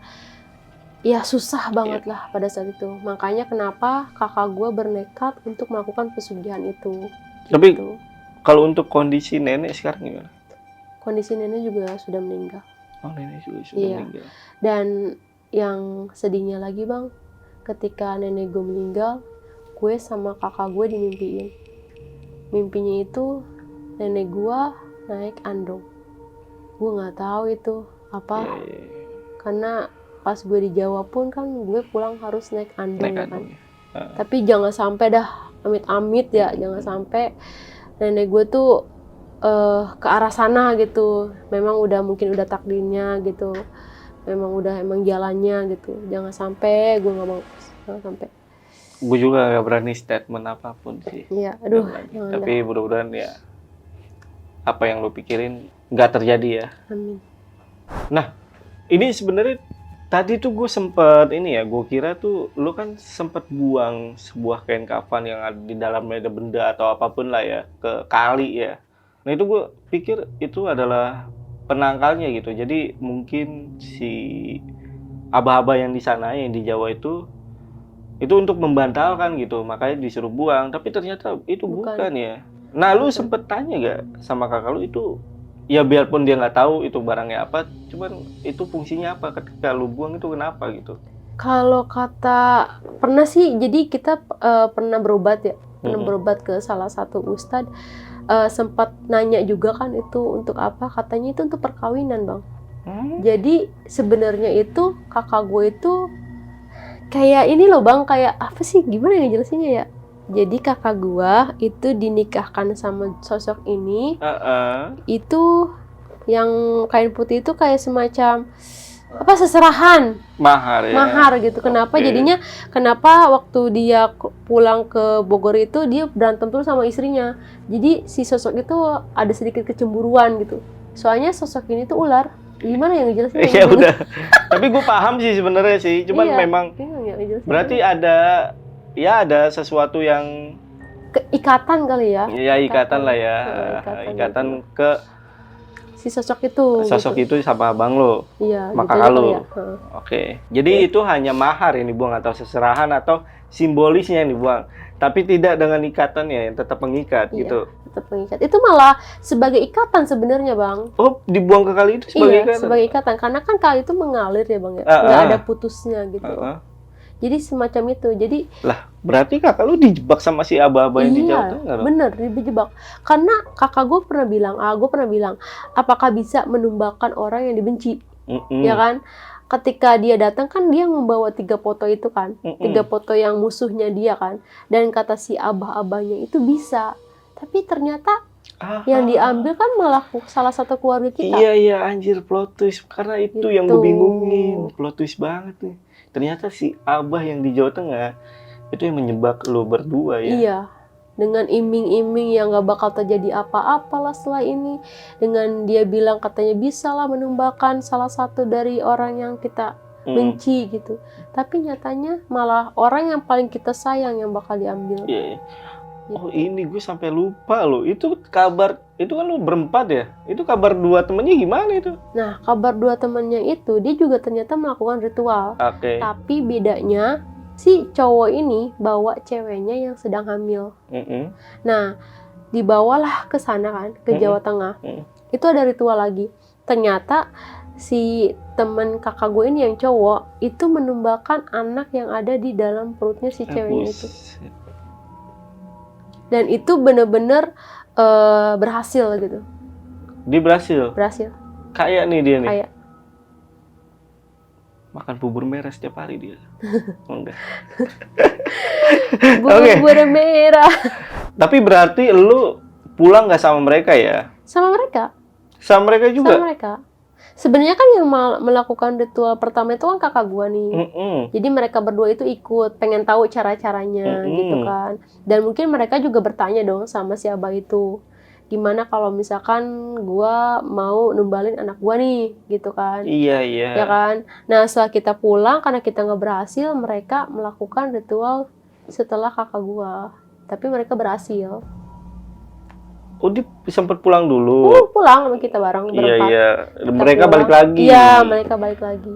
ya susah banget lah pada saat itu. Makanya kenapa kakak gue bernekat untuk melakukan pesugihan itu. Gitu. Tapi kalau untuk kondisi nenek sekarang gimana? Kondisi nenek juga sudah meninggal. Oh, nenek juga sudah meninggal. Dan yang sedihnya lagi bang, ketika nenek gue meninggal, gue sama kakak gue dimimpiin. Mimpinya itu nenek gue naik andong. Gue nggak tahu itu apa. Karena pas gue di Jawa pun kan gue pulang harus naik andong kan. Tapi jangan sampai dah, amit-amit ya, jangan sampai nenek gue tuh ke arah sana gitu. Memang mungkin udah takdirnya gitu. Emang jalannya gitu. Jangan sampai, gue nggak mau, jangan sampai. Gue juga gak berani statement apapun sih. Iya, aduh. Tapi mudah-mudahan ya apa yang lo pikirin nggak terjadi ya. Amin. Nah, ini sebenarnya tadi tuh gue sempet gue kira tuh lo kan sempet buang sebuah kain kafan yang ada di dalamnya ada benda atau apapun lah ya ke kali ya. Nah itu gue pikir itu adalah penangkalnya gitu. Jadi mungkin si abah-abah yang di sana yang di Jawa itu itu untuk membantalkan gitu, makanya disuruh buang. Tapi ternyata itu bukan ya. Nah, lu sempet tanya gak sama kakak lu itu? Ya biarpun dia nggak tahu itu barangnya apa, cuman itu fungsinya apa ketika lu buang itu kenapa gitu? Kalau kata pernah sih, jadi kita pernah berobat ya, berobat ke salah satu ustadz, sempat nanya juga kan itu untuk apa, katanya itu untuk perkawinan bang. Jadi sebenarnya itu kakak gue itu kayak ini loh bang, kayak apa sih, gimana ya ngejelasinnya ya? Jadi kakak gue itu dinikahkan sama sosok ini, itu yang kain putih itu kayak semacam apa, seserahan, mahar ya, mahar gitu. Kenapa jadinya, kenapa waktu dia pulang ke Bogor itu dia berantem terus sama istrinya, jadi si sosok itu ada sedikit kecemburuan gitu, soalnya sosok ini tuh ular. Gimana yang ngejelasin? Ya udah, tapi gue paham sih sebenarnya sih, cuman memang berarti ada sesuatu yang ikatan kali ya. Ya ikatan lah ya, ikatan gitu. Ke si sosok itu sama abang lo, iya, maka gitu kalau ya. Oke, jadi itu hanya mahar yang dibuang atau seserahan atau simbolisnya yang dibuang, tapi tidak dengan ikatannya yang tetap mengikat gitu. Tetap mengikat. Itu malah sebagai ikatan sebenarnya bang. Oh, dibuang ke kali itu sebagai ikatan? Sebagai ikatan, karena kan kali itu mengalir ya bang ya, nggak ada putusnya gitu. Jadi semacam itu. Jadi lah, berarti kakak lu dijebak sama si aba-aba yang di Jawa Tengah dong? Bener, dijebak. Karena kakak gue pernah bilang, apakah bisa menumbalkan orang yang dibenci? Ya kan? Ketika dia datang kan dia membawa 3 foto itu kan, 3 foto yang musuhnya dia kan. Dan kata si abah-abahnya itu bisa. Tapi ternyata yang diambil kan malah salah satu keluarga kita. Iya, anjir, plot twist. Karena itu yang gue bingungin. Plot twist banget nih. Ternyata si abah yang di Jawa Tengah itu yang menyebab lo berdua ya. Iya, dengan iming-iming yang gak bakal terjadi apa-apalah setelah ini. Dengan dia bilang katanya bisa lah menumbalkan salah satu dari orang yang kita benci gitu. Tapi nyatanya malah orang yang paling kita sayang yang bakal diambil. Iya. Oh ini gue sampai lupa loh. Itu kabar, itu kan lo berempat ya? Itu kabar 2 temennya gimana itu? Nah, kabar 2 temennya itu dia juga ternyata melakukan ritual. Tapi bedanya si cowok ini bawa ceweknya yang sedang hamil. Nah, dibawalah ke sana kan, ke Jawa Tengah. Itu ada ritual lagi. Ternyata si temen kakak gue ini yang cowok itu menumbalkan anak yang ada di dalam perutnya si ceweknya itu. Dan itu bener-bener berhasil gitu. Dia berhasil? Berhasil. Kaya nih dia nih? Kaya. Makan bubur merah setiap hari dia? Enggak. Bubur merah. Tapi berarti lu pulang gak sama mereka ya? Sama mereka. Sama mereka juga? Sama mereka. Sebenarnya kan yang melakukan ritual pertama itu kan kakak gua nih. Jadi mereka berdua itu ikut, pengen tahu cara-caranya gitu kan. Dan mungkin mereka juga bertanya dong sama si abah itu, gimana kalau misalkan gua mau numbalin anak gua nih, gitu kan. Iya. Ya kan. Nah setelah kita pulang, karena kita nggak berhasil, mereka melakukan ritual setelah kakak gua. Tapi mereka berhasil. Oh, dia sempat pulang dulu? Pulang sama kita bareng berempat. Iya. Mereka balik lagi? Iya, mereka balik lagi.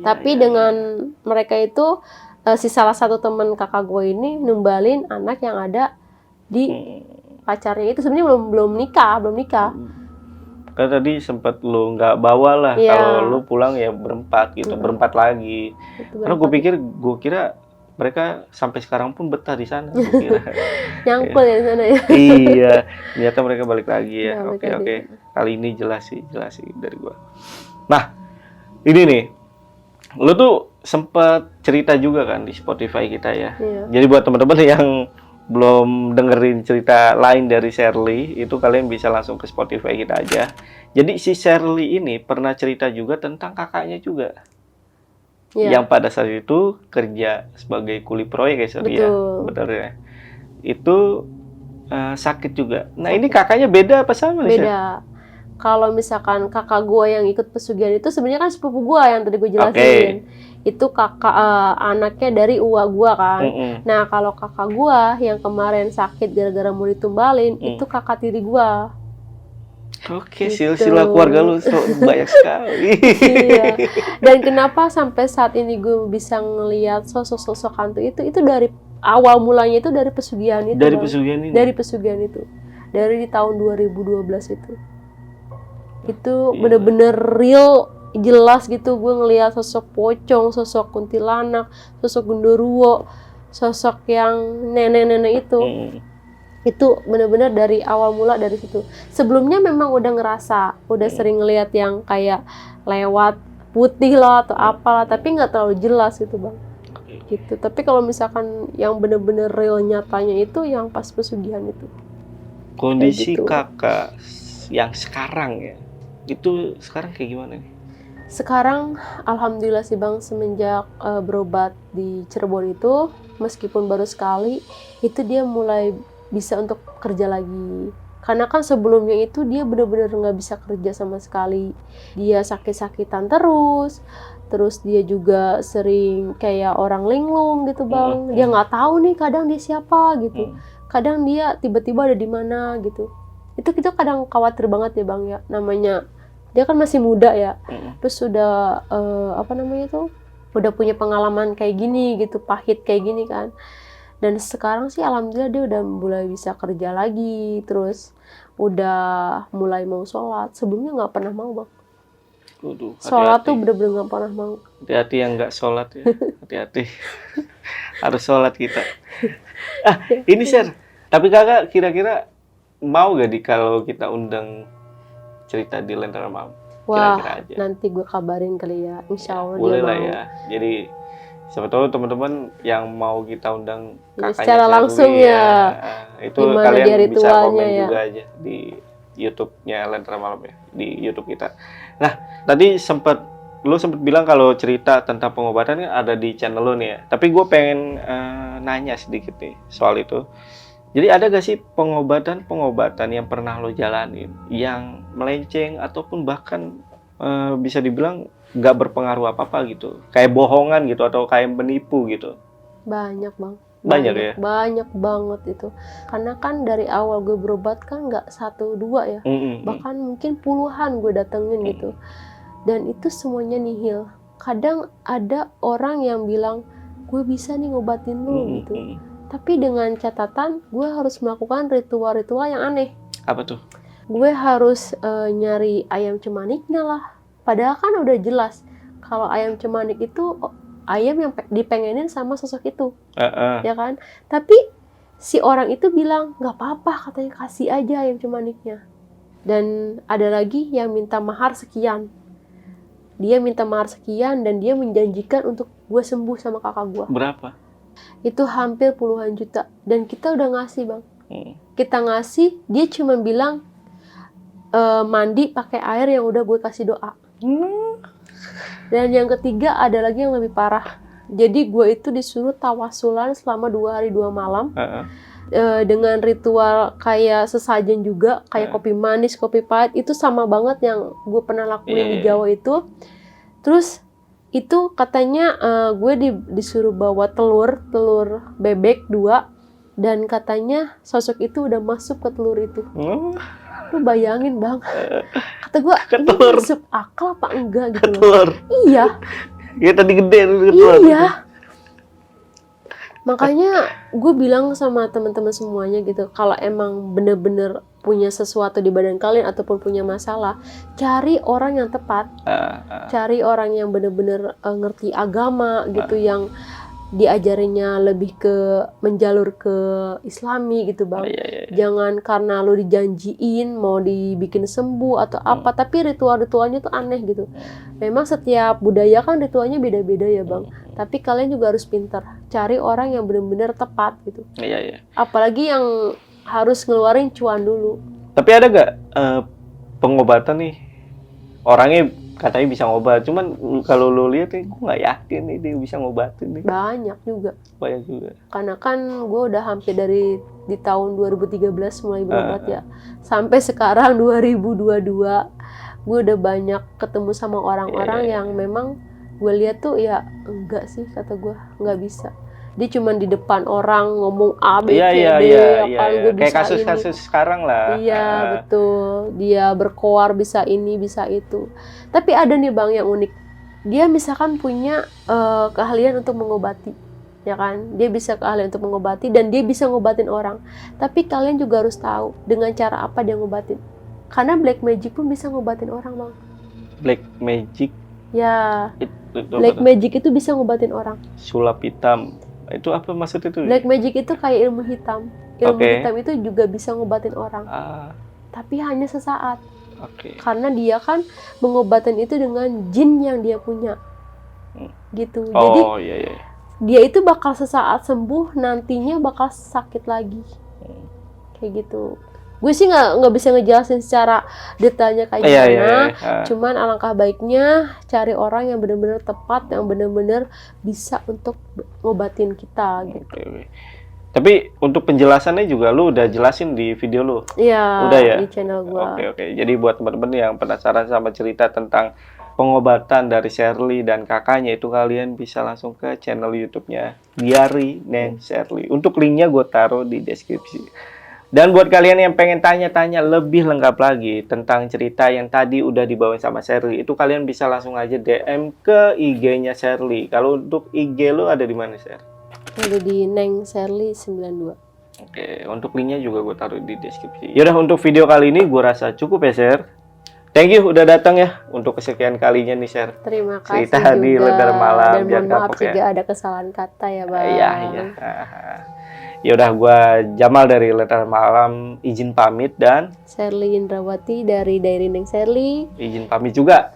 Tapi iya. dengan mereka itu, si salah satu teman kakak gue ini numbalin anak yang ada di pacarnya itu. Sebenarnya belum nikah. Kan tadi sempat lu nggak bawa lah. Kalau lu pulang ya berempat gitu, berempat lagi. Karena gue kira mereka sampai sekarang pun betah di sana. Nyangkul ya di sana ya. Iya, ternyata mereka balik lagi ya. Oke. Kali ini jelas sih dari gua. Nah, ini nih, lu tuh sempat cerita juga kan di Spotify kita ya. Jadi buat teman-teman yang belum dengerin cerita lain dari Sherly, itu kalian bisa langsung ke Spotify kita aja. Jadi si Sherly ini pernah cerita juga tentang kakaknya juga. Yang pada saat itu kerja sebagai kuli proyek ya, betul ya. Itu sakit juga. Nah ini kakaknya beda apa sama nih? Beda. Kalau misalkan kakak gue yang ikut pesugihan itu sebenarnya kan sepupu gue yang tadi gue jelasin. Itu kakak anaknya dari uwa gue kan. Nah kalau kakak gue yang kemarin sakit gara-gara mau ditumbalin, itu kakak tiri gue. Oke, Gitu. silsilah keluarga lu banyak sekali. Iya. Dan kenapa sampai saat ini gue bisa ngelihat sosok-sosok hantu itu dari awal mulanya itu dari pesugihan itu, Dari Bang. pesugihan ini. Dari pesugihan itu. Dari di tahun 2012 itu. Itu Gila. bener-bener real, jelas gitu gue ngelihat sosok pocong, sosok kuntilanak, sosok genderuwo, sosok yang nenek-nenek itu. Itu bener-bener dari awal mula dari situ. Sebelumnya memang udah ngerasa, udah sering ngelihat yang kayak lewat putih lah atau apalah, tapi nggak terlalu jelas gitu, Bang. Gitu. Tapi kalau misalkan yang bener-bener real nyatanya itu yang pas pesugihan itu. Kondisi Kayak gitu. kakak yang sekarang ya, itu sekarang kayak gimana nih? Sekarang alhamdulillah sih, Bang, semenjak berobat di Cirebon itu, meskipun baru sekali, itu dia mulai bisa untuk kerja lagi. Karena kan sebelumnya itu dia benar-benar nggak bisa kerja sama sekali. Dia sakit-sakitan terus dia juga sering kayak orang linglung gitu, Bang. Dia nggak tahu nih kadang dia siapa gitu. Kadang dia tiba-tiba ada di mana gitu. Itu kita kadang khawatir banget ya, Bang, ya. Namanya dia kan masih muda ya. Terus sudah udah punya pengalaman kayak gini gitu, pahit kayak gini kan. Dan sekarang sih alhamdulillah dia udah mulai bisa kerja lagi, terus udah mulai mau sholat. Sebelumnya nggak pernah mau, Bang. Waduh, Sholat hati-hati. tuh bener-bener nggak pernah mau. Hati-hati yang nggak sholat ya. Hati-hati. Harus sholat kita. Ini Sher. Tapi kakak kira-kira mau gak kalau kita undang cerita di Lentera Malam? Wah, Kira-kira aja. nanti gue kabarin kali ya. Insya Allah Boleh dia lah mau. ya. Jadi siapa tahu teman-teman yang mau kita undang Ya, kakaknya secara Sherly langsung ya. itu Gimana kalian dia bisa ritualnya komen ya. juga aja di YouTube-nya Lentera Malam ya, di YouTube kita. Nah, tadi lu sempat bilang kalau cerita tentang pengobatan kan ada di channel lu nih ya. Tapi gue pengen nanya sedikit nih soal itu. Jadi ada gak sih pengobatan yang pernah lo jalanin yang melenceng ataupun bahkan bisa dibilang gak berpengaruh apa-apa gitu? Kayak bohongan gitu atau kayak menipu gitu? Banyak, Bang. Banyak ya? Banyak banget itu. Karena kan dari awal gue berobat kan nggak 1, 2 ya. Bahkan mungkin puluhan gue datengin gitu. Dan itu semuanya nihil. Kadang ada orang yang bilang, gue bisa nih ngobatin lu gitu. Tapi dengan catatan, gue harus melakukan ritual-ritual yang aneh. Apa tuh? Gue harus nyari ayam cemaniknya lah. Padahal kan udah jelas, kalau ayam cemanik itu ayam yang dipengenin sama sosok itu. Ya kan? Tapi si orang itu bilang, gak apa-apa katanya, kasih aja ayam cemaniknya. Dan ada lagi yang minta mahar sekian. Dia minta mahar sekian dan dia menjanjikan untuk gue sembuh sama kakak gue. Berapa? Itu hampir puluhan juta. Dan kita udah ngasih, Bang. Kita ngasih, dia cuma bilang mandi pakai air yang udah gue kasih doa. Dan yang ketiga ada lagi yang lebih parah. Jadi gue itu disuruh tawasulan selama 2 hari 2 malam. Dengan ritual kayak sesajen juga, kayak kopi manis, kopi pahit, itu sama banget yang gue pernah lakuin di Jawa itu. Terus itu katanya gue disuruh bawa telur bebek 2, dan katanya sosok itu udah masuk ke telur itu. Lu bayangin, Bang, kata gue, ini masuk akal apa enggak gitu loh. Iya. Ya tadi gede tuh. Iya. Makanya gue bilang sama teman-teman semuanya gitu, kalau emang bener-bener punya sesuatu di badan kalian ataupun punya masalah, cari orang yang tepat, cari orang yang bener-bener ngerti agama gitu, yang diajarinya lebih ke menjalur ke Islami gitu, Bang. Jangan karena lo dijanjiin mau dibikin sembuh atau apa, tapi ritual-ritualnya tuh aneh gitu. Memang setiap budaya kan ritualnya beda-beda ya, Bang. Tapi kalian juga harus pintar cari orang yang benar-benar tepat gitu. Apalagi yang harus ngeluarin cuan dulu. Tapi ada gak pengobatan nih, orangnya katanya bisa ngobat, cuman kalau lo lihat nih, gue nggak yakin nih dia bisa ngobatin nih. Banyak juga. Karena kan gue udah hampir di tahun 2013 mulai berobat ya, sampai sekarang 2022, gue udah banyak ketemu sama orang-orang yang memang gue lihat tuh ya enggak sih, kata gue nggak bisa. Dia cuman di depan orang ngomong A, B, Iya, C, iya, D, iya, ya iya, kan, iya. gue Kayak bisa ini. kasus-kasus sekarang lah. Iya, betul. Dia berkoar bisa ini, bisa itu. Tapi ada nih Bang yang unik. Dia misalkan punya keahlian untuk mengobati, ya kan? Dia bisa keahlian untuk mengobati dan dia bisa ngobatin orang. Tapi kalian juga harus tahu dengan cara apa dia ngobatin. Karena black magic pun bisa ngobatin orang, Bang. Black magic Ya, itu black apa tuh? magic itu bisa ngobatin orang. Sulap hitam. Itu apa maksud itu? Black magic itu kayak ilmu hitam. Ilmu Oke. hitam itu juga bisa ngobatin orang. Ah, Tapi hanya sesaat. oke. Karena dia kan mengobatin itu dengan jin yang dia punya. Gitu. Jadi Oh, iya, iya. dia itu bakal sesaat sembuh, nantinya bakal sakit lagi. Kayak gitu. Gue sih nggak bisa ngejelasin secara detailnya kayak Iya, gimana. iya, iya. Cuman alangkah baiknya cari orang yang benar-benar tepat, yang benar-benar bisa untuk ngobatin kita gitu. Oke, oke. Tapi untuk penjelasannya juga lu udah jelasin di video lu. Iya, Udah ya? di channel gue. Oke, oke. Jadi buat teman-teman yang penasaran sama cerita tentang pengobatan dari Sherly dan kakaknya itu, kalian bisa langsung ke channel YouTube-nya Diary Neng Sherly. Untuk linknya gue taruh di deskripsi. Dan buat kalian yang pengen tanya-tanya lebih lengkap lagi tentang cerita yang tadi udah dibawain sama Sherly, itu kalian bisa langsung aja DM ke IG-nya Sherly. Kalau untuk IG lu ada di mana, Sher? Ada di Neng Sherly 92. Oke, untuk linknya juga gue taruh di deskripsi. Yaudah, untuk video kali ini gue rasa cukup ya, Sher. Thank you udah datang ya untuk kesekian kalinya nih, Sher. Terima kasih Cerita juga. di Lentera Malam, Dan jangan mohon maaf kapok ya. jika ada kesalahan kata ya, Bang. Iya, iya. Ya udah, gue Jamal dari Lentera Malam izin pamit dan Sherly Indrawati dari Diary Neng Sherly. izin pamit juga.